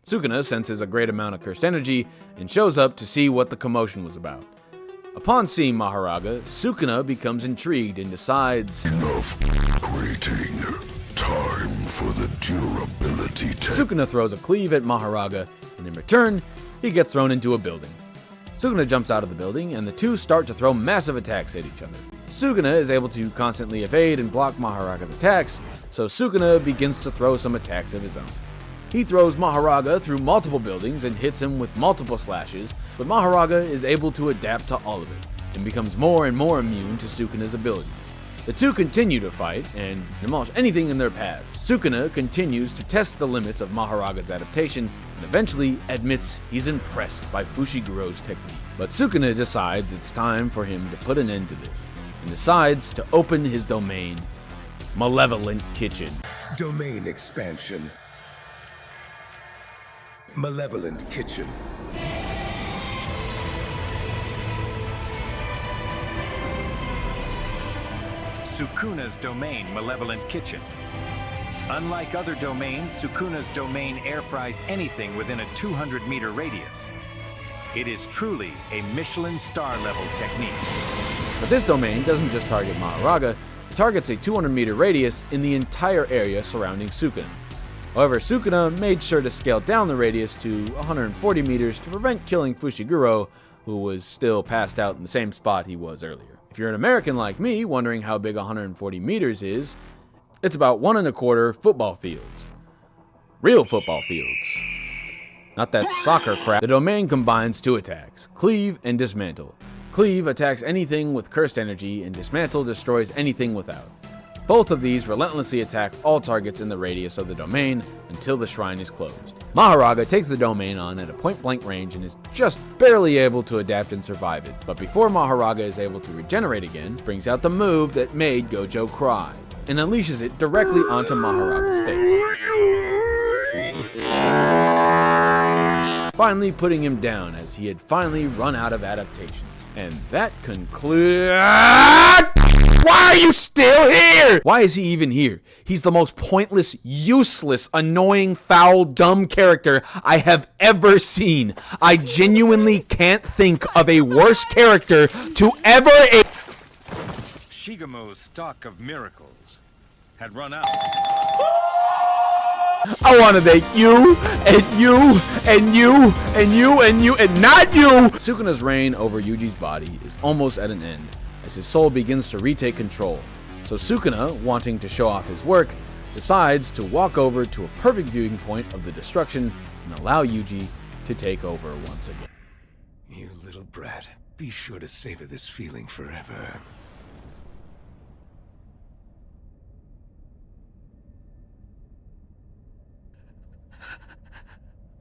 [SPEAKER 1] Sukuna senses a great amount of cursed energy and shows up to see what the commotion was about. Upon seeing Maharaga, Sukuna becomes intrigued and decides,
[SPEAKER 7] enough waiting. Time for the durability test.
[SPEAKER 1] Sukuna throws a cleave at Maharaga, and in return, he gets thrown into a building. Sukuna jumps out of the building, and the two start to throw massive attacks at each other. Sukuna is able to constantly evade and block Maharaga's attacks, so Sukuna begins to throw some attacks of his own. He throws Maharaga through multiple buildings and hits him with multiple slashes, but Maharaga is able to adapt to all of it, and becomes more and more immune to Sukuna's abilities. The two continue to fight, and demolish anything in their path. Sukuna continues to test the limits of Maharaga's adaptation, and eventually admits he's impressed by Fushiguro's technique. But Sukuna decides it's time for him to put an end to this, and decides to open his domain, Malevolent Kitchen.
[SPEAKER 7] Domain expansion. Malevolent Kitchen.
[SPEAKER 10] Sukuna's domain, Malevolent Kitchen. Unlike other domains, Sukuna's domain air fries anything within a 200-meter radius. It is truly a Michelin star level technique.
[SPEAKER 1] But this domain doesn't just target Maharaga, it targets a 200-meter radius in the entire area surrounding Sukuna. However, Sukuna made sure to scale down the radius to 140 meters to prevent killing Fushiguro, who was still passed out in the same spot he was earlier. If you're an American like me wondering how big 140 meters is, it's about 1 1/4 football fields. Real football fields. Not that soccer crap. The domain combines 2 attacks, Cleave and Dismantle. Cleave attacks anything with cursed energy, and Dismantle destroys anything without. Both of these relentlessly attack all targets in the radius of the domain until the shrine is closed. Maharaga takes the domain on at a point-blank range and is just barely able to adapt and survive it. But before Maharaga is able to regenerate again, brings out the move that made Gojo cry, and unleashes it directly onto Maharaga's face. Finally putting him down, as he had finally run out of adaptations. And that concludes... Why are you still here? Why is he even here? He's the most pointless, useless, annoying, foul, dumb character I have ever seen. I genuinely can't think of a worse character to ever...
[SPEAKER 10] Shigemo's stock of miracles had run out.
[SPEAKER 1] I want to thank you, and you, and you, and you, and you, and not you! Sukuna's reign over Yuji's body is almost at an end, as his soul begins to retake control. So Sukuna, wanting to show off his work, decides to walk over to a perfect viewing point of the destruction and allow Yuji to take over once again.
[SPEAKER 15] You little brat, be sure to savor this feeling forever.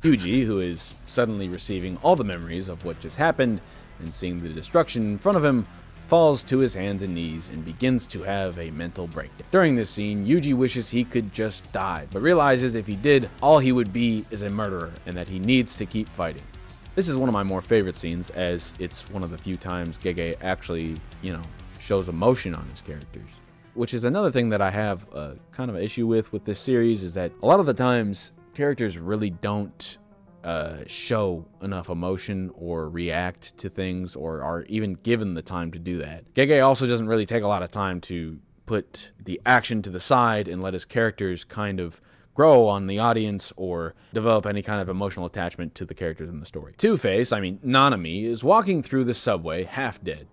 [SPEAKER 1] Yuji, who is suddenly receiving all the memories of what just happened and seeing the destruction in front of him, falls to his hands and knees and begins to have a mental breakdown. During this scene, Yuji wishes he could just die, but realizes if he did, all he would be is a murderer and that he needs to keep fighting. This is one of my more favorite scenes, as it's one of the few times Gege actually, shows emotion on his characters. Which is another thing that I have a kind of issue with this series, is that a lot of the times characters really don't show enough emotion or react to things or are even given the time to do that. Gege also doesn't really take a lot of time to put the action to the side and let his characters kind of grow on the audience or develop any kind of emotional attachment to the characters in the story. Nanami, is walking through the subway half dead.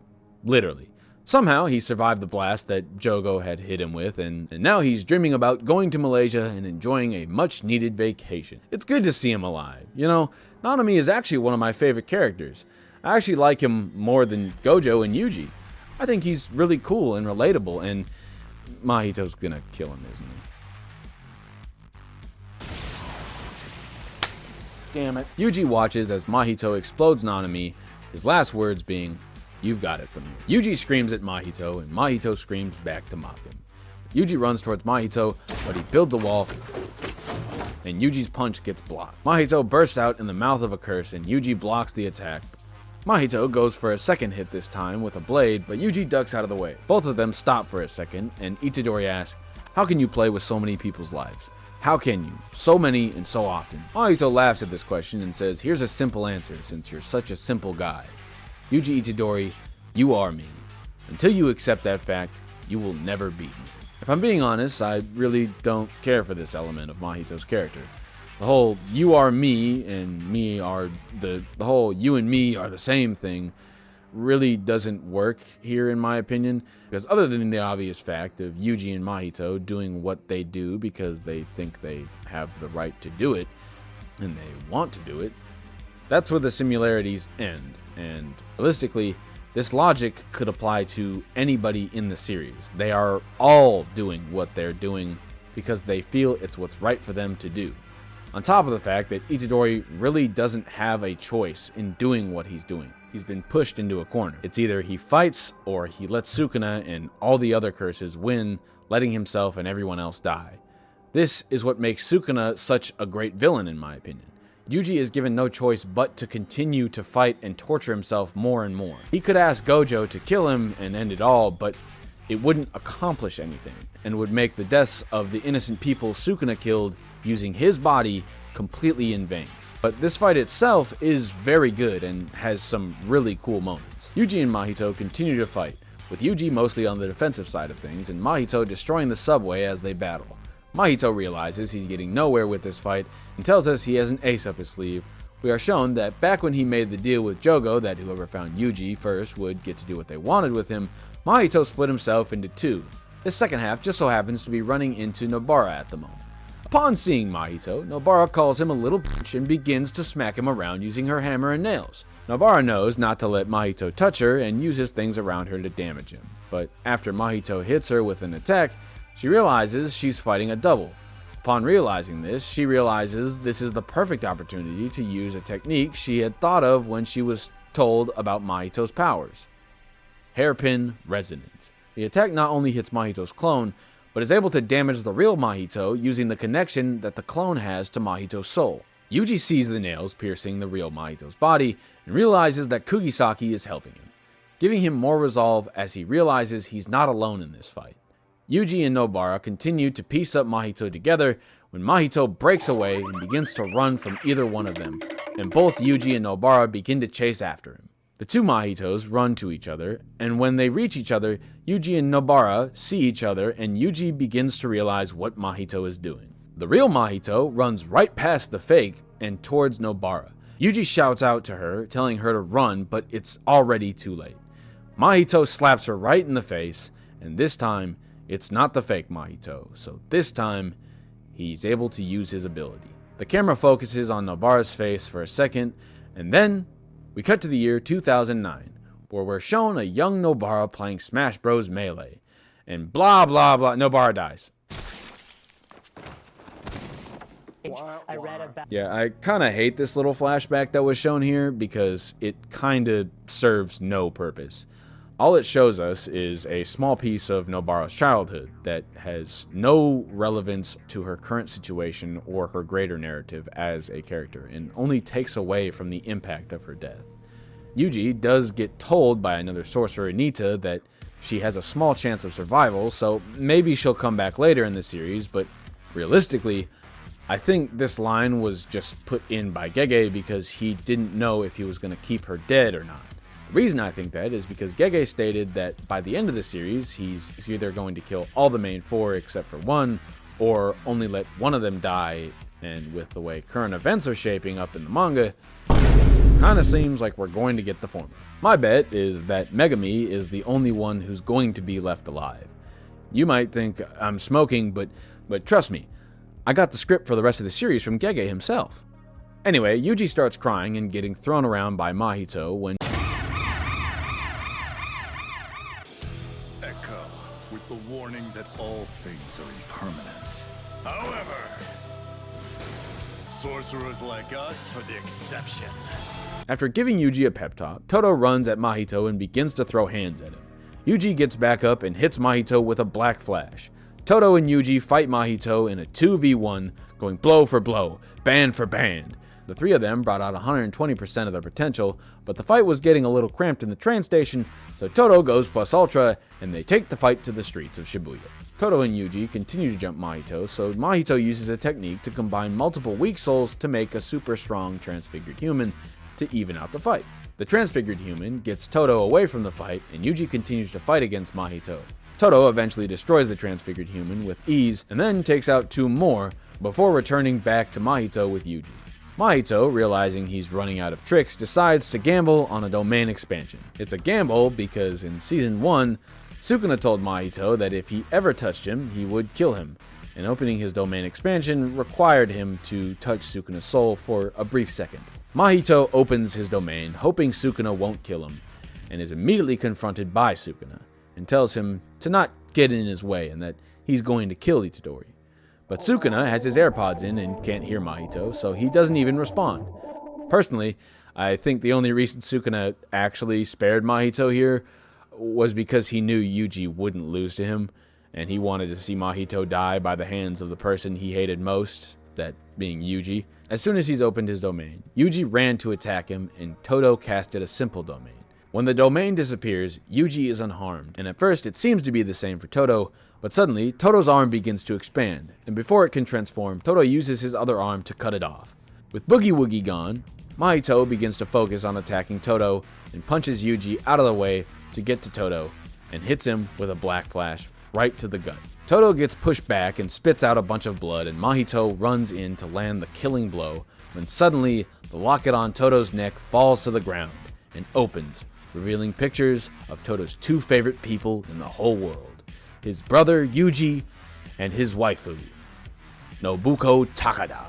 [SPEAKER 1] Literally. Somehow he survived the blast that Jogo had hit him with, and now he's dreaming about going to Malaysia and enjoying a much-needed vacation. It's good to see him alive. Nanami is actually one of my favorite characters. I actually like him more than Gojo and Yuji. I think he's really cool and relatable, and Mahito's gonna kill him, isn't he? Damn it. Yuji watches as Mahito explodes Nanami, his last words being, "You've got it from here." Yuji screams at Mahito, and Mahito screams back to mock him. Yuji runs towards Mahito, but he builds a wall, and Yuji's punch gets blocked. Mahito bursts out in the mouth of a curse, and Yuji blocks the attack. Mahito goes for a second hit this time with a blade, but Yuji ducks out of the way. Both of them stop for a second, and Itadori asks, "How can you play with so many people's lives? How can you? So many and so often." Mahito laughs at this question and says, "Here's a simple answer, since you're such a simple guy. Yuji Itadori, you are me. Until you accept that fact, you will never beat me." If I'm being honest, I really don't care for this element of Mahito's character. The whole "you are me" and "me are the whole "you and me are the same" thing really doesn't work here, in my opinion, because other than the obvious fact of Yuji and Mahito doing what they do because they think they have the right to do it and they want to do it, that's where the similarities end. And realistically, this logic could apply to anybody in the series. They are all doing what they're doing because they feel it's what's right for them to do. On top of the fact that Itadori really doesn't have a choice in doing what he's doing. He's been pushed into a corner. It's either he fights or he lets Sukuna and all the other curses win, letting himself and everyone else die. This is what makes Sukuna such a great villain, in my opinion. Yuji is given no choice but to continue to fight and torture himself more and more. He could ask Gojo to kill him and end it all, but it wouldn't accomplish anything, and would make the deaths of the innocent people Sukuna killed using his body completely in vain. But this fight itself is very good and has some really cool moments. Yuji and Mahito continue to fight, with Yuji mostly on the defensive side of things, and Mahito destroying the subway as they battle. Mahito realizes he's getting nowhere with this fight and tells us he has an ace up his sleeve. We are shown that back when he made the deal with Jogo that whoever found Yuji first would get to do what they wanted with him, Mahito split himself into two. This second half just so happens to be running into Nobara at the moment. Upon seeing Mahito, Nobara calls him a little bitch and begins to smack him around using her hammer and nails. Nobara knows not to let Mahito touch her and uses things around her to damage him. But after Mahito hits her with an attack, she realizes she's fighting a double. Upon realizing this, she realizes this is the perfect opportunity to use a technique she had thought of when she was told about Mahito's powers. Hairpin Resonance. The attack not only hits Mahito's clone, but is able to damage the real Mahito using the connection that the clone has to Mahito's soul. Yuji sees the nails piercing the real Mahito's body and realizes that Kugisaki is helping him, giving him more resolve as he realizes he's not alone in this fight. Yuji and Nobara continue to piece up Mahito together when Mahito breaks away and begins to run from either one of them, and both Yuji and Nobara begin to chase after him. The two Mahitos run to each other, and when they reach each other, Yuji and Nobara see each other, and Yuji begins to realize what Mahito is doing. The real Mahito runs right past the fake and towards Nobara. Yuji shouts out to her, telling her to run, but it's already too late. Mahito slaps her right in the face, and this time, it's not the fake Mahito, so this time, he's able to use his ability. The camera focuses on Nobara's face for a second, and then we cut to the year 2009, where we're shown a young Nobara playing Smash Bros. Melee, and blah blah blah, Nobara dies.
[SPEAKER 16] I read about.
[SPEAKER 1] Yeah, I kind of hate this little flashback that was shown here because it kind of serves no purpose. All it shows us is a small piece of Nobara's childhood that has no relevance to her current situation or her greater narrative as a character, and only takes away from the impact of her death. Yuji does get told by another sorcerer, Nita, that she has a small chance of survival, so maybe she'll come back later in the series, but realistically, I think this line was just put in by Gege because he didn't know if he was going to keep her dead or not. The reason I think that is because Gege stated that by the end of the series, he's either going to kill all the main four except for one, or only let one of them die, and with the way current events are shaping up in the manga, kind of seems like we're going to get the former. My bet is that Megami is the only one who's going to be left alive. You might think I'm smoking, but trust me, I got the script for the rest of the series from Gege himself. Anyway, Yuji starts crying and getting thrown around by Mahito when
[SPEAKER 15] Echo, with the warning that all things are impermanent. However, sorcerers like us are the exception.
[SPEAKER 1] After giving Yuji a pep talk, Todo runs at Mahito and begins to throw hands at him. Yuji gets back up and hits Mahito with a black flash. Todo and Yuji fight Mahito in a 2v1, going blow for blow, band for band. The three of them brought out 120% of their potential, but the fight was getting a little cramped in the train station, so Todo goes plus ultra, and they take the fight to the streets of Shibuya. Todo and Yuji continue to jump Mahito, so Mahito uses a technique to combine multiple weak souls to make a super strong transfigured human to even out the fight. The transfigured human gets Todo away from the fight, and Yuji continues to fight against Mahito. Todo eventually destroys the transfigured human with ease, and then takes out two more before returning back to Mahito with Yuji. Mahito, realizing he's running out of tricks, decides to gamble on a domain expansion. It's a gamble because in Season 1, Sukuna told Mahito that if he ever touched him, he would kill him, and opening his domain expansion required him to touch Sukuna's soul for a brief second. Mahito opens his domain, hoping Sukuna won't kill him, and is immediately confronted by Sukuna, and tells him to not get in his way and that he's going to kill Itadori. But Sukuna has his AirPods in and can't hear Mahito, so he doesn't even respond. Personally, I think the only reason Sukuna actually spared Mahito here was because he knew Yuji wouldn't lose to him, and he wanted to see Mahito die by the hands of the person he hated most, that being Yuji. As soon as he's opened his domain, Yuji ran to attack him, and Todo casted a simple domain. When the domain disappears, Yuji is unharmed, and at first it seems to be the same for Todo, but suddenly Todo's arm begins to expand, and before it can transform, Todo uses his other arm to cut it off. With Boogie Woogie gone, Mahito begins to focus on attacking Todo and punches Yuji out of the way to get to Todo, and hits him with a black flash right to the gut. Todo gets pushed back and spits out a bunch of blood, and Mahito runs in to land the killing blow, when suddenly the locket on Todo's neck falls to the ground and opens, revealing pictures of Todo's two favorite people in the whole world, his brother Yuji and his waifu, Nobuko Takada.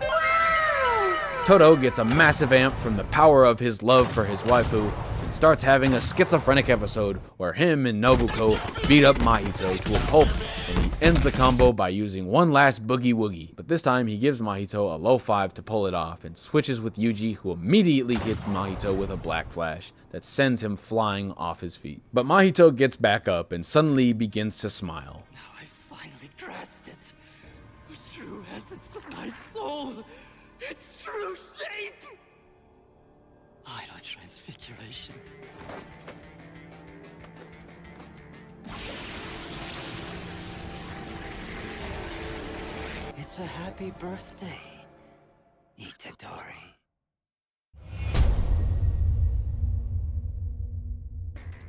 [SPEAKER 1] Todo gets a massive amp from the power of his love for his waifu and starts having a schizophrenic episode where him and Nobuko beat up Mahito to a pulp, and he ends the combo by using one last boogie woogie, but this time he gives Mahito a low 5 to pull it off and switches with Yuji, who immediately hits Mahito with a black flash that sends him flying off his feet. But Mahito gets back up and suddenly begins to smile.
[SPEAKER 8] Now I finally grasped it. The true essence of my soul. Its true shape. Idle transfiguration. It's a happy birthday, Itadori.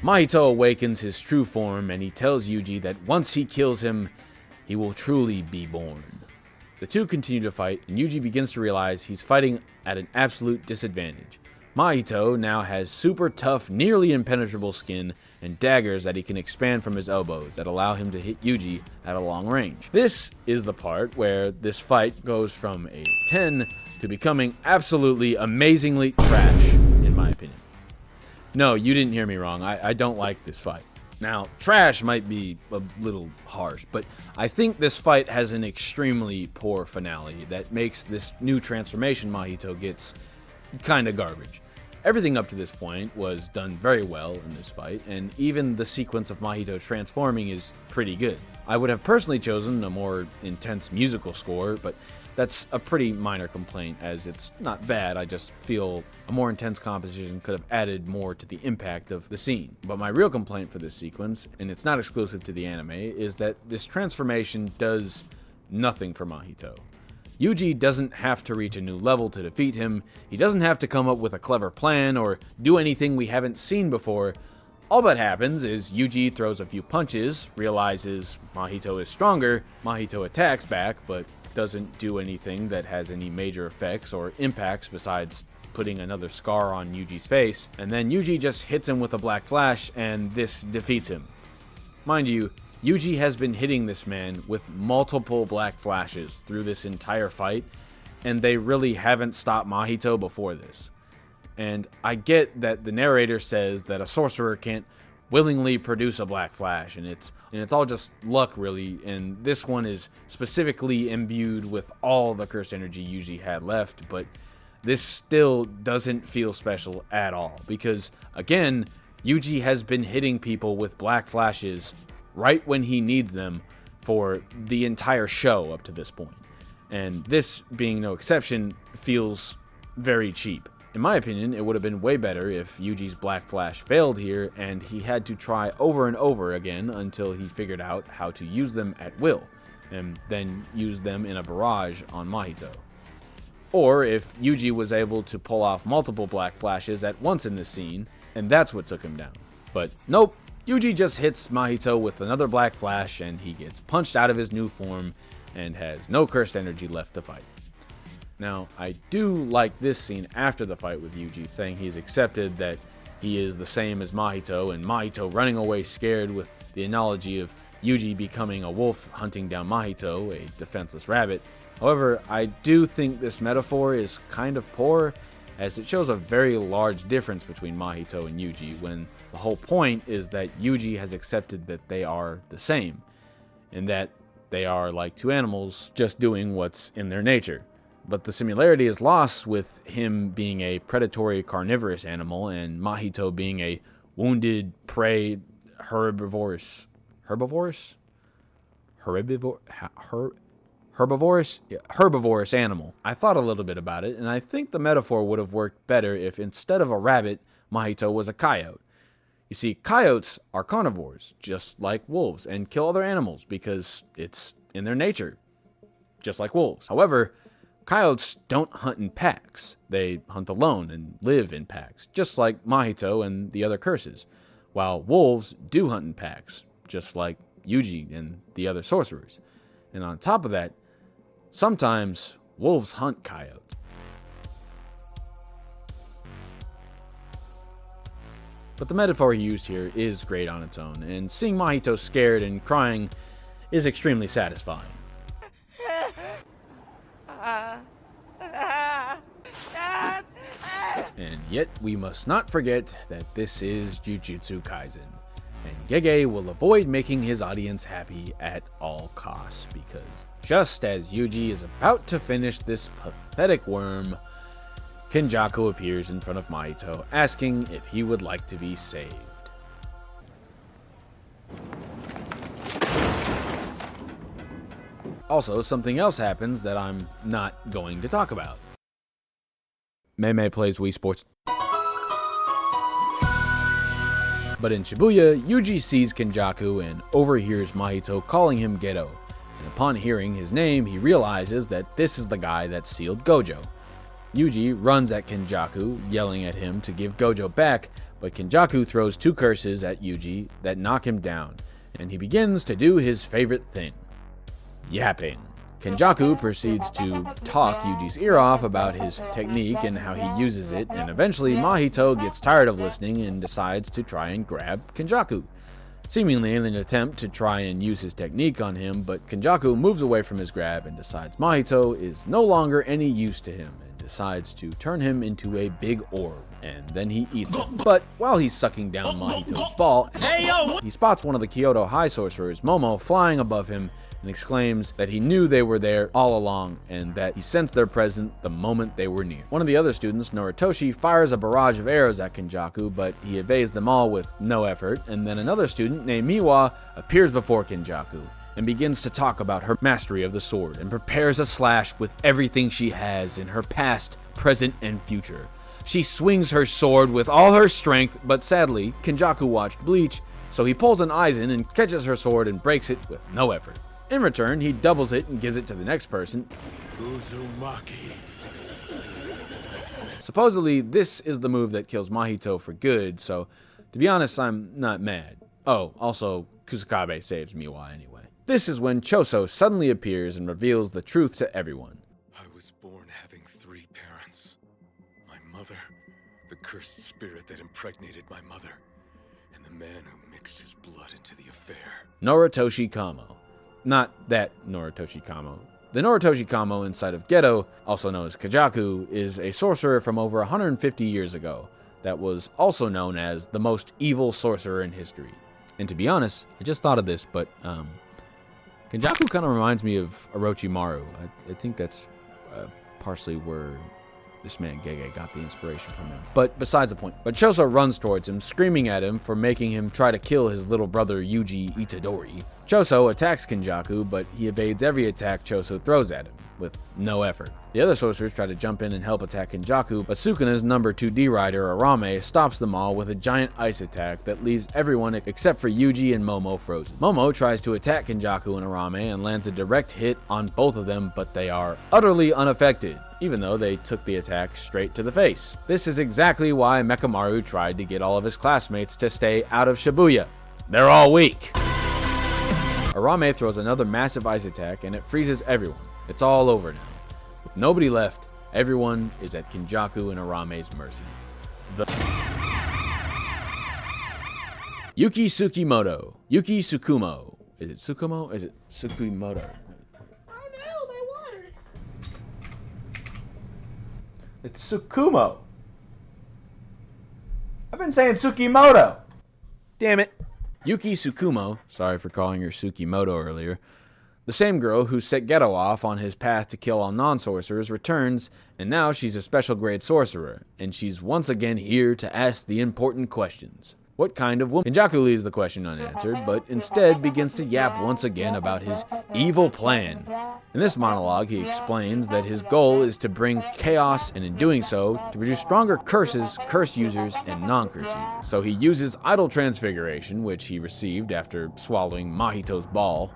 [SPEAKER 1] Mahito awakens his true form, and he tells Yuji that once he kills him, he will truly be born. The two continue to fight, and Yuji begins to realize he's fighting at an absolute disadvantage. Mahito now has super tough, nearly impenetrable skin and daggers that he can expand from his elbows that allow him to hit Yuji at a long range. This is the part where this fight goes from a 10 to becoming absolutely amazingly trash, in my opinion. No, you didn't hear me wrong. I don't like this fight. Now, trash might be a little harsh, but I think this fight has an extremely poor finale that makes this new transformation Mahito gets kinda garbage. Everything up to this point was done very well in this fight, and even the sequence of Mahito transforming is pretty good. I would have personally chosen a more intense musical score, but that's a pretty minor complaint, as it's not bad. I just feel a more intense composition could have added more to the impact of the scene. But my real complaint for this sequence, and it's not exclusive to the anime, is that this transformation does nothing for Mahito. Yuji doesn't have to reach a new level to defeat him, he doesn't have to come up with a clever plan or do anything we haven't seen before. All that happens is Yuji throws a few punches, realizes Mahito is stronger, Mahito attacks back, but doesn't do anything that has any major effects or impacts besides putting another scar on Yuji's face, and then Yuji just hits him with a black flash and this defeats him. Mind you, Yuji has been hitting this man with multiple black flashes through this entire fight, and they really haven't stopped Mahito before this. And I get that the narrator says that a sorcerer can't willingly produce a black flash, and it's all just luck really, and this one is specifically imbued with all the cursed energy Yuji had left, but this still doesn't feel special at all, because again, Yuji has been hitting people with black flashes right when he needs them for the entire show up to this point. And this, being no exception, feels very cheap. In my opinion, it would have been way better if Yuji's black flash failed here and he had to try over and over again until he figured out how to use them at will, and then use them in a barrage on Mahito. Or if Yuji was able to pull off multiple black flashes at once in this scene, and that's what took him down. But nope, Yuji just hits Mahito with another black flash and he gets punched out of his new form and has no cursed energy left to fight. Now, I do like this scene after the fight with Yuji, saying he's accepted that he is the same as Mahito, and Mahito running away scared with the analogy of Yuji becoming a wolf hunting down Mahito, a defenseless rabbit. However, I do think this metaphor is kind of poor, as it shows a very large difference between Mahito and Yuji, when the whole point is that Yuji has accepted that they are the same, and that they are like two animals just doing what's in their nature. But the similarity is lost with him being a predatory carnivorous animal and Mahito being a wounded prey herbivorous animal. I thought a little bit about it, and I think the metaphor would have worked better if instead of a rabbit, Mahito was a coyote. You see, coyotes are carnivores, just like wolves, and kill other animals because it's in their nature, just like wolves. However, coyotes don't hunt in packs. They hunt alone and live in packs, just like Mahito and the other curses, while wolves do hunt in packs, just like Yuji and the other sorcerers. And on top of that, sometimes wolves hunt coyotes. But the metaphor he used here is great on its own, and seeing Mahito scared and crying is extremely satisfying. And yet, we must not forget that this is Jujutsu Kaisen, and Gege will avoid making his audience happy at all costs, because just as Yuji is about to finish this pathetic worm, Kenjaku appears in front of Mahito, asking if he would like to be saved. Also, something else happens that I'm not going to talk about. Mei plays Wii Sports. But in Shibuya, Yuji sees Kenjaku and overhears Mahito calling him Geto, and upon hearing his name, he realizes that this is the guy that sealed Gojo. Yuji runs at Kenjaku, yelling at him to give Gojo back, but Kenjaku throws two curses at Yuji that knock him down, and he begins to do his favorite thing: yapping. Kenjaku proceeds to talk Yuji's ear off about his technique and how he uses it, and eventually Mahito gets tired of listening and decides to try and grab Kenjaku, seemingly in an attempt to try and use his technique on him, but Kenjaku moves away from his grab and decides Mahito is no longer any use to him and decides to turn him into a big orb, and then he eats it. But while he's sucking down Mahito's ball, he spots one of the Kyoto High sorcerers, Momo, flying above him and exclaims that he knew they were there all along and that he sensed their presence the moment they were near. One of the other students, Noritoshi, fires a barrage of arrows at Kenjaku, but he evades them all with no effort, and then another student named Miwa appears before Kenjaku and begins to talk about her mastery of the sword and prepares a slash with everything she has in her past, present, and future. She swings her sword with all her strength, but sadly, Kenjaku watched Bleach, so he pulls an Aizen and catches her sword and breaks it with no effort. In return, he doubles it and gives it to the next person.
[SPEAKER 7] Uzumaki.
[SPEAKER 1] Supposedly, this is the move that kills Mahito for good, so to be honest, I'm not mad. Oh, also, Kusakabe saves Miwa anyway. This is when Choso suddenly appears and reveals the truth to everyone.
[SPEAKER 15] I was born having 3 parents. My mother, the cursed spirit that impregnated my mother, and the man who mixed his blood into the affair.
[SPEAKER 1] Noritoshi Kamo. Not that Noritoshi Kamo. The Noritoshi Kamo inside of Geto, also known as Kajaku, is a sorcerer from over 150 years ago that was also known as the most evil sorcerer in history. And to be honest, I just thought of this, but Kenjaku kind of reminds me of Orochimaru. I think that's partially where this man Gege got the inspiration from him. But besides the point. But Choso runs towards him, screaming at him for making him try to kill his little brother Yuji Itadori. Choso attacks Kenjaku, but he evades every attack Choso throws at him, with no effort. The other sorcerers try to jump in and help attack Kenjaku, but Sukuna's number 2D rider, Arame, stops them all with a giant ice attack that leaves everyone except for Yuji and Momo frozen. Momo tries to attack Kenjaku and Arame and lands a direct hit on both of them, but they are utterly unaffected, even though they took the attack straight to the face. This is exactly why Mekamaru tried to get all of his classmates to stay out of Shibuya. They're all weak. Arame throws another massive ice attack and it freezes everyone. It's all over now. With nobody left, everyone is at Kenjaku and Arame's mercy. Yuki Tsukimoto. Yuki Tsukumo. Is it Tsukumo? Is it Tsukimoto?
[SPEAKER 3] Oh no, my water.
[SPEAKER 1] It's Tsukumo. I've been saying Tsukimoto. Damn it. Yuki Tsukumo, sorry for calling her Tsukimoto earlier, the same girl who set Geto off on his path to kill all non-sorcerers, returns, and now she's a special grade sorcerer, and she's once again here to ask the important questions. What kind of woman? Kenjaku leaves the question unanswered, but instead begins to yap once again about his evil plan. In this monologue, he explains that his goal is to bring chaos, and in doing so, to produce stronger curses, curse users, and non-curse users. So he uses idol transfiguration, which he received after swallowing Mahito's ball,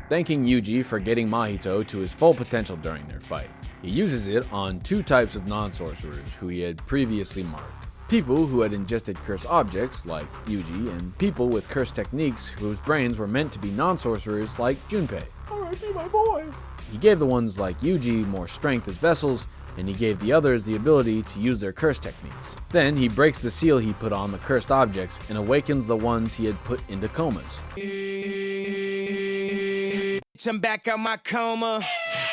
[SPEAKER 1] thanking Yuji for getting Mahito to his full potential during their fight. He uses it on 2 types of non-sorcerers who he had previously marked. People who had ingested cursed objects, like Yuji, and people with cursed techniques whose brains were meant to be non-sorcerers, like Junpei.
[SPEAKER 3] Alright, be my boy.
[SPEAKER 1] He gave the ones like Yuji more strength as vessels, and he gave the others the ability to use their curse techniques. Then he breaks the seal he put on the cursed objects and awakens the ones he had put into comas.
[SPEAKER 8] I'm back out my coma.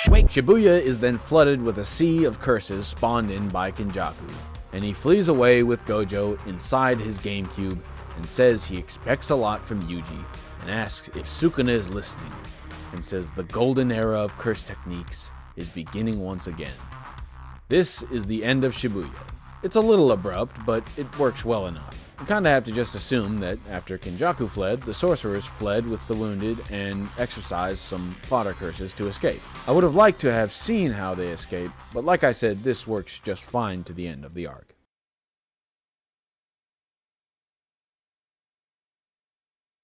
[SPEAKER 1] Shibuya is then flooded with a sea of curses spawned in by Kenjaku, and he flees away with Gojo inside his GameCube and says he expects a lot from Yuji and asks if Sukuna is listening, and says the golden era of curse techniques is beginning once again. This is the end of Shibuya. It's a little abrupt, but it works well enough. You kinda have to just assume that after Kenjaku fled, the sorcerers fled with the wounded and exercised some fodder curses to escape. I would have liked to have seen how they escaped, but like I said, this works just fine to the end of the arc.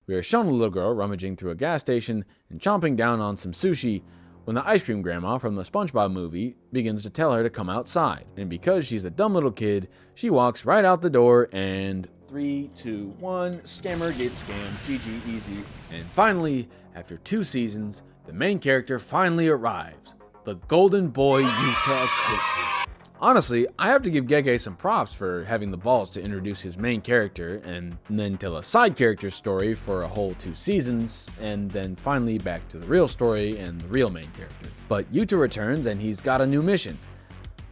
[SPEAKER 1] We are shown a little girl rummaging through a gas station and chomping down on some sushi when the ice cream grandma from the SpongeBob movie begins to tell her to come outside. And because she's a dumb little kid, she walks right out the door and 3, 2, 1, scammer gets scammed, GG, easy. And finally, After 2 seasons, the main character finally arrives, the golden boy Yuta Okotsu. Honestly, I have to give Gege some props for having the balls to introduce his main character and then tell a side character story for a whole 2 seasons, and then finally back to the real story and the real main character. But Yuta returns and he's got a new mission.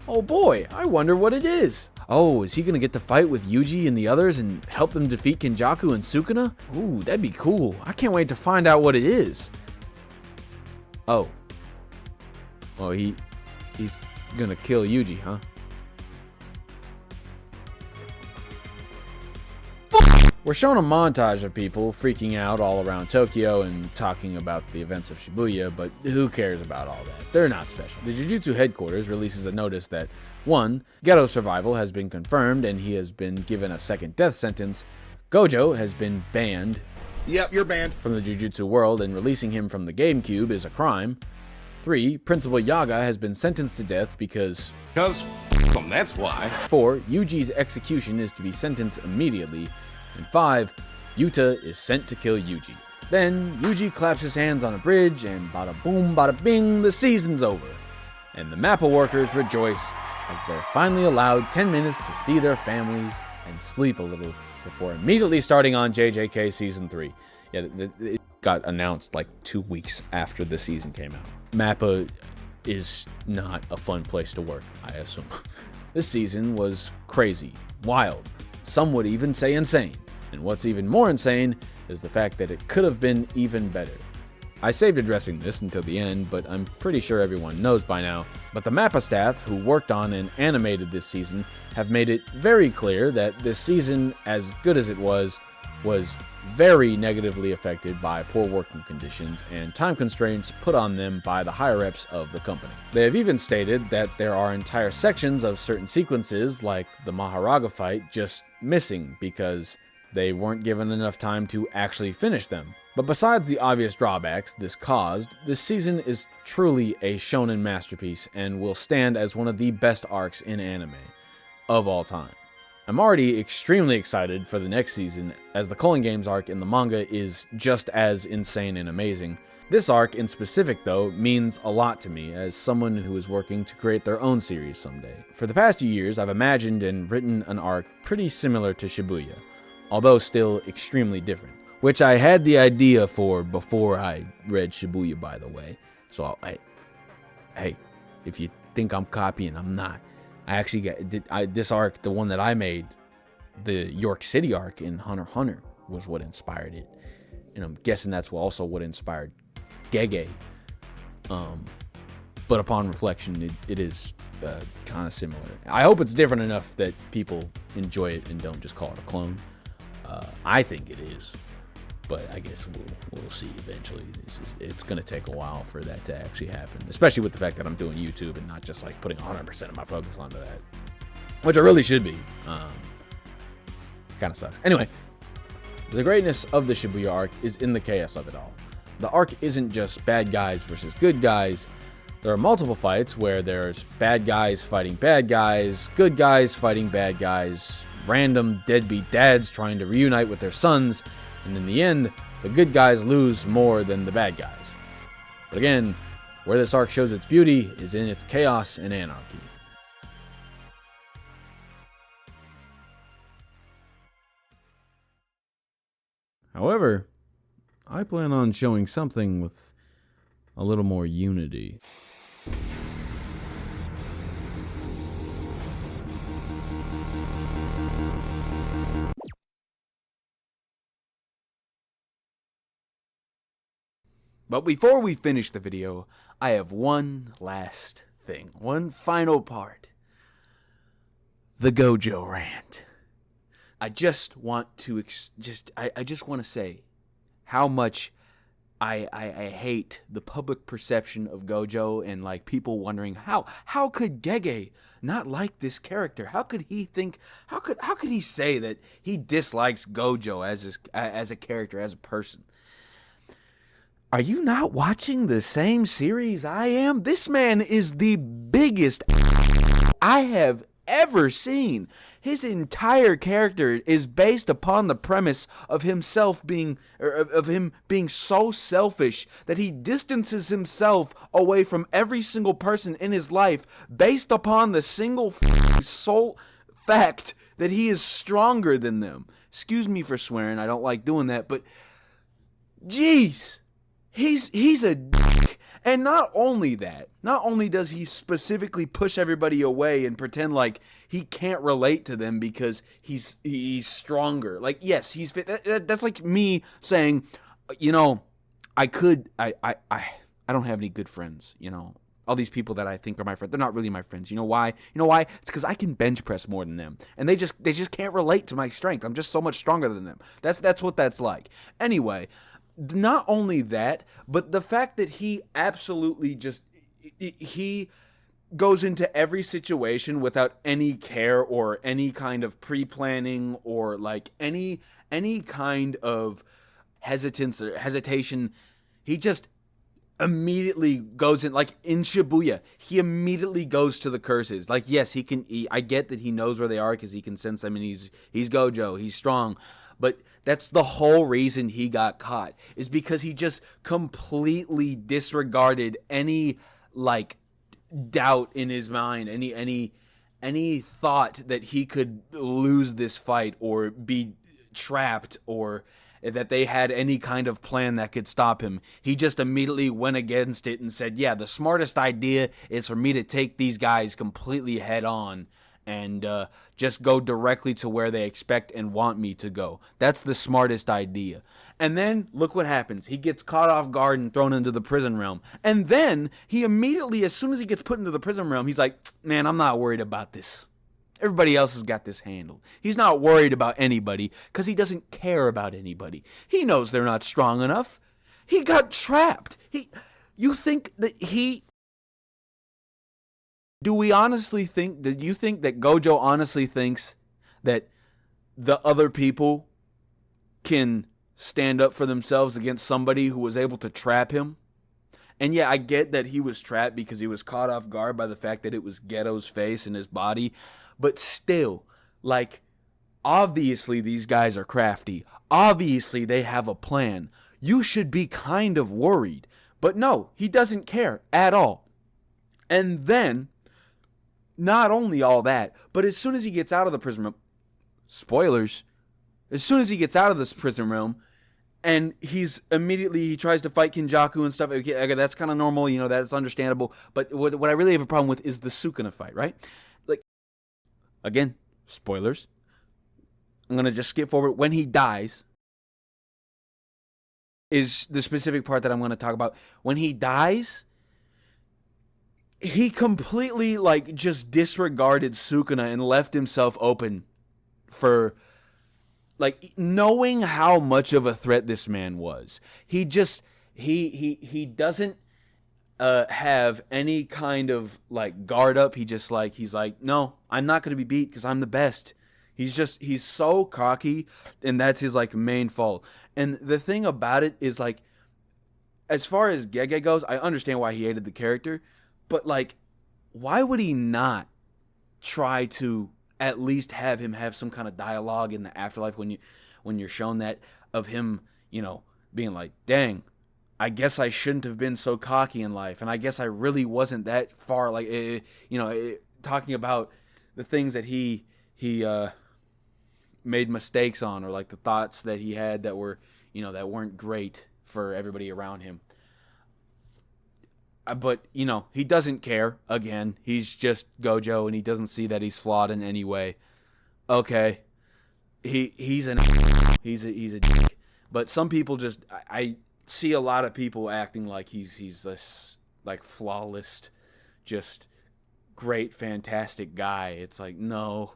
[SPEAKER 1] Oh boy, I wonder what it is. Oh, is he gonna get to fight with Yuji and the others and help them defeat Kenjaku and Sukuna? Ooh, that'd be cool. I can't wait to find out what it is. Oh, he's gonna kill Yuji, huh? We're shown a montage of people freaking out all around Tokyo and talking about the events of Shibuya, but who cares about all that? They're not special. The Jujutsu headquarters releases a notice that 1. Geto's survival has been confirmed and he has been given a second death sentence. Gojo has been banned.
[SPEAKER 17] Yep, you're banned.
[SPEAKER 1] From the Jujutsu world, and releasing him from the GameCube is a crime. 3. Principal Yaga has been sentenced to death because
[SPEAKER 17] f*** them, that's why.
[SPEAKER 1] 4. Yuji's execution is to be sentenced immediately. And 5. Yuta is sent to kill Yuji. Then Yuji claps his hands on a bridge and bada boom bada bing, the season's over. And the Mappa workers rejoice as they're finally allowed 10 minutes to see their families and sleep a little before immediately starting on JJK Season 3. Yeah, it got announced like 2 weeks after the season came out. Mappa is not a fun place to work, I assume. This season was crazy, wild, some would even say insane. And what's even more insane is the fact that it could have been even better. I saved addressing this until the end, but I'm pretty sure everyone knows by now. But the Mappa staff who worked on and animated this season have made it very clear that this season, as good as it was very negatively affected by poor working conditions and time constraints put on them by the higher-ups of the company. They have even stated that there are entire sections of certain sequences, like the Maharaga fight, just missing because they weren't given enough time to actually finish them. But besides the obvious drawbacks this caused, this season is truly a shonen masterpiece and will stand as one of the best arcs in anime of all time. I'm already extremely excited for the next season, as the Culling Games arc in the manga is just as insane and amazing. This arc in specific, though, means a lot to me as someone who is working to create their own series someday. For the past few years, I've imagined and written an arc pretty similar to Shibuya, although still extremely different, which I had the idea for before I read Shibuya, by the way. So, hey, if you think I'm copying, I'm not. I actually got this arc, the one that I made, the York City arc in Hunter x Hunter, was what inspired it, and I'm guessing that's also what inspired Gege. But upon reflection, it is kind of similar. I hope it's different enough that people enjoy it and don't just call it a clone. I think it is, but I guess we'll see eventually. It's going to take a while for that to actually happen, especially with the fact that I'm doing YouTube and not just like putting 100% of my focus onto that, which I really should be. Kind of sucks. Anyway, the greatness of the Shibuya arc is in the chaos of it all. The arc isn't just bad guys versus good guys. There are multiple fights where there's bad guys fighting bad guys, good guys fighting bad guys, random deadbeat dads trying to reunite with their sons, and in the end, the good guys lose more than the bad guys. But again, where this arc shows its beauty is in its chaos and anarchy. However, I plan on showing something with a little more unity. But before we finish the video, I have one last thing, one final part. The Gojo rant. I just want to I just want to say how much I hate the public perception of Gojo and like people wondering how could Gege not like this character? How could he think? How could he say that he dislikes Gojo as a character, as a person? Are you not watching the same series I am? This man is the biggest I have ever seen. his entire character is based upon the premise of himself being, or of him being so selfish that he distances himself away from every single person in his life based upon the single sole fact that he is stronger than them. Excuse me for swearing, I don't like doing that, but jeez, he's a dick. And not only that, not only does he specifically push everybody away and pretend like he can't relate to them because he's stronger. Like, yes, he's fit. That's like me saying, you know, I don't have any good friends, you know. All these people that I think are my friends, they're not really my friends. You know why? You know why? It's because I can bench press more than them, and they just can't relate to my strength. I'm just so much stronger than them. That's what that's like. Anyway, not only that, but the fact that he absolutely just he goes into every situation without any care or any kind of pre-planning or like any kind of hesitance or hesitation. He just immediately goes in, like in Shibuya, he immediately goes to the curses. Like, yes, I get that he knows where they are because he can sense them, and he's Gojo, he's strong, but that's the whole reason he got caught, is because he just completely disregarded any like doubt in his mind, any thought that he could lose this fight or be trapped or that they had any kind of plan that could stop him. He just immediately went against it and said, yeah, the smartest idea is for me to take these guys completely head on and just go directly to where they expect and want me to go. That's the smartest idea. And then look what happens. He gets caught off guard and thrown into the prison realm. And then he immediately, as soon as he gets put into the prison realm, he's like, man, I'm not worried about this. Everybody else has got this handled. He's not worried about anybody because he doesn't care about anybody. He knows they're not strong enough. He got trapped. You think that do we honestly think, do you think that Gojo honestly thinks that the other people can stand up for themselves against somebody who was able to trap him? And yeah, I get that he was trapped because he was caught off guard by the fact that it was Geto's face and his body. But still, like, obviously these guys are crafty. Obviously they have a plan. You should be kind of worried. But no, he doesn't care at all. And then, not only all that, but as soon as he gets out of the prison room, spoilers, as soon as he gets out of this prison room, and he tries to fight Kinjaku and stuff. Okay, that's kind of normal, you know, that's understandable. But what I really have a problem with is the Sukuna fight, right? Like, again, spoilers. I'm going to just skip forward. When he dies is the specific part that I'm going to talk about. When he dies, he completely, like, just disregarded Sukuna and left himself open for, like, knowing how much of a threat this man was. He just, he doesn't have any kind of, like, guard up. He's like, no, I'm not going to be beat because I'm the best. He's so cocky, and that's his, like, main fault. And the thing about it is, like, as far as Gege goes, I understand why he hated the character, but, like, why would he not try to at least have him have some kind of dialogue in the afterlife when you're shown that of him, you know, being like, dang, I guess I shouldn't have been so cocky in life, and I guess I really wasn't that far, like, you know, talking about the things that he made mistakes on, or like the thoughts that he had that were, you know, that weren't great for everybody around him. But, you know, he doesn't care. Again, he's just Gojo, and he doesn't see that he's flawed in any way. Okay, he's a dick. But some people just, I see a lot of people acting like he's this, like, flawless, just great, fantastic guy. It's like, no,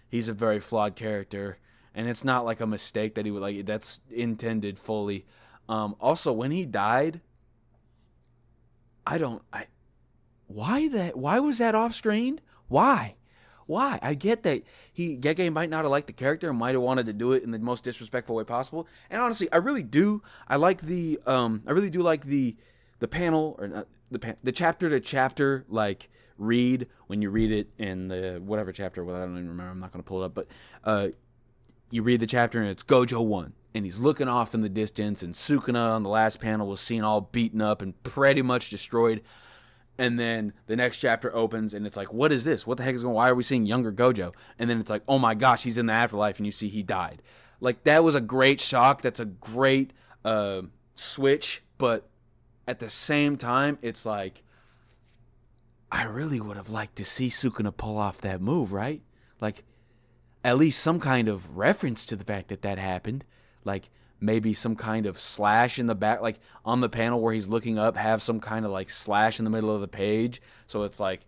[SPEAKER 1] he's a very flawed character, and it's not like a mistake that he would, like, that's intended fully. Also, when he died, why was that off screen? Why? I get that Gege might not have liked the character and might have wanted to do it in the most disrespectful way possible. And honestly, I really do like the the panel, or not, the chapter to chapter, like, read, when you read it in the whatever chapter, well, I don't even remember, I'm not going to pull it up, but you read the chapter and it's Gojo 1, and he's looking off in the distance, and Sukuna on the last panel was seen all beaten up and pretty much destroyed. And then the next chapter opens, and it's like, what is this? What the heck is going on? Why are we seeing younger Gojo? And then it's like, oh my gosh, he's in the afterlife, and you see he died. Like, that was a great shock. That's a great switch. But at the same time, it's like, I really would have liked to see Sukuna pull off that move, right? Like, at least some kind of reference to the fact that that happened. Like, maybe some kind of slash in the back, like on the panel where he's looking up, have some kind of like slash in the middle of the page. So it's like,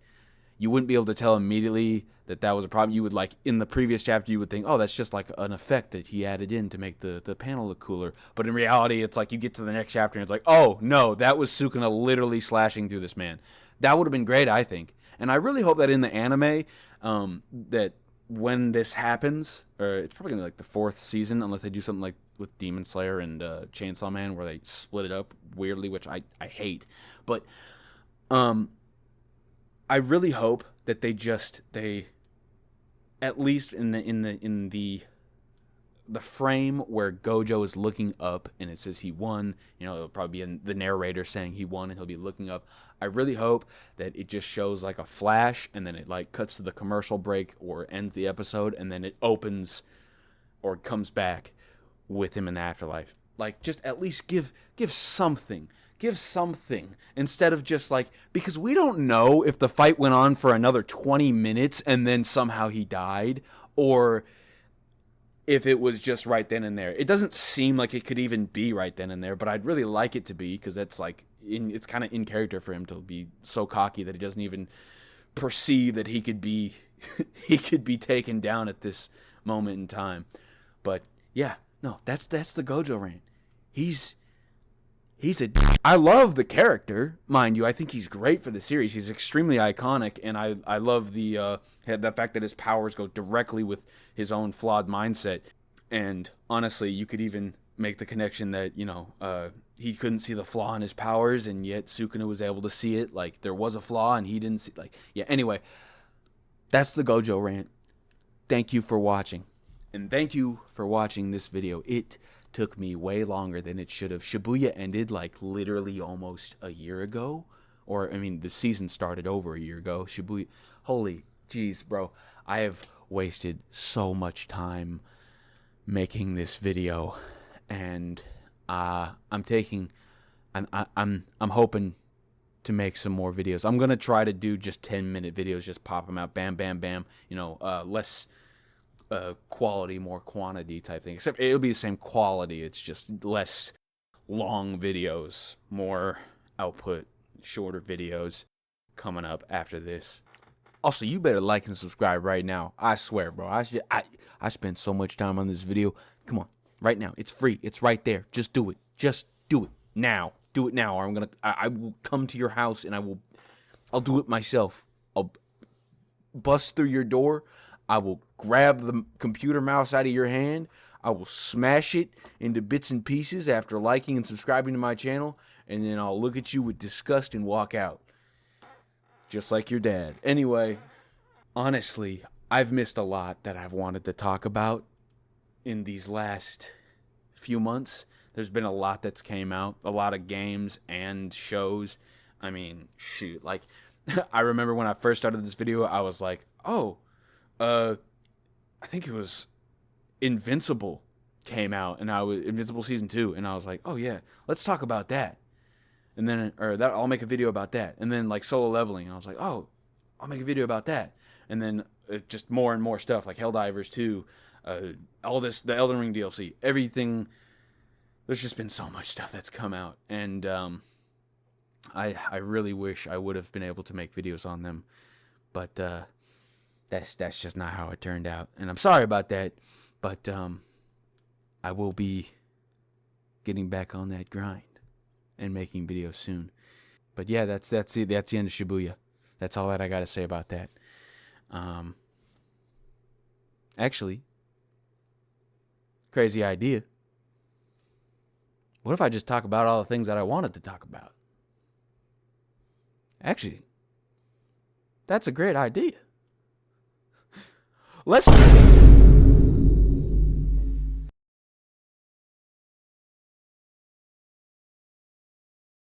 [SPEAKER 1] you wouldn't be able to tell immediately that that was a problem. You would, like, in the previous chapter, you would think, oh, that's just like an effect that he added in to make the panel look cooler. But in reality, it's like you get to the next chapter and it's like, oh, no, that was Sukuna literally slashing through this man. That would have been great, I think. And I really hope that in the anime, that when this happens, or it's probably going to be like the 4th season, unless they do something like with Demon Slayer and Chainsaw Man, where they split it up weirdly, which I hate. But I really hope that they at least in the frame where Gojo is looking up and it says he won, you know, it'll probably be in the narrator saying he won and he'll be looking up. I really hope that it just shows like a flash and then it like cuts to the commercial break or ends the episode and then it opens or comes back with him in the afterlife. Like, just at least give something. Give something instead of just like, because we don't know if the fight went on for another 20 minutes and then somehow he died, or if it was just right then and there. It doesn't seem like it could even be right then and there, but I'd really like it to be, because that's like, it's kind of in character for him to be so cocky that he doesn't even perceive that he could be he could be taken down at this moment in time. But yeah, no, that's the Gojo rant. I love the character, mind you. I think he's great for the series. He's extremely iconic, and I love the fact that his powers go directly with his own flawed mindset. And honestly, you could even make the connection that, you know, he couldn't see the flaw in his powers, and yet Sukuna was able to see it. Like, there was a flaw, and he didn't see. Like, yeah. Anyway, that's the Gojo rant. Thank you for watching, and thank you for watching this video. It took me way longer than it should have. Shibuya ended like literally almost a year ago. Or, I mean, the season started over a year ago. Shibuya, holy jeez, bro. I have wasted so much time making this video. And I'm hoping to make some more videos. I'm going to try to do just 10-minute videos, just pop them out, bam, bam, bam. You know, less quality, more quantity type thing. Except it'll be the same quality. It's just less long videos, more output, shorter videos coming up after this. Also, you better like and subscribe right now. I swear, bro. I spent so much time on this video. Come on, right now. It's free. It's right there. Just do it. Just do it now. Do it now, or I will come to your house and I'll do it myself. I'll bust through your door. I will grab the computer mouse out of your hand. I will smash it into bits and pieces after liking and subscribing to my channel. And then I'll look at you with disgust and walk out. Just like your dad. Anyway, honestly, I've missed a lot that I've wanted to talk about in these last few months. There's been a lot that's came out. A lot of games and shows. I mean, shoot. Like, I remember when I first started this video, I was like, oh, I think it was Invincible came out, and Invincible Season 2, and I was like, oh yeah, let's talk about that. And then, I'll make a video about that. And then, like, Solo Leveling, I was like, oh, I'll make a video about that. And then just more and more stuff, like Helldivers 2, all this, the Elden Ring DLC, everything. There's just been so much stuff that's come out, and I really wish I would have been able to make videos on them, but that's just not how it turned out, and I'm sorry about that. But I will be getting back on that grind and making videos soon. But yeah, that's the end of Shibuya. That's all that I got to say about that. Actually, crazy idea. What if I just talk about all the things that I wanted to talk about? Actually, that's a great idea. Let's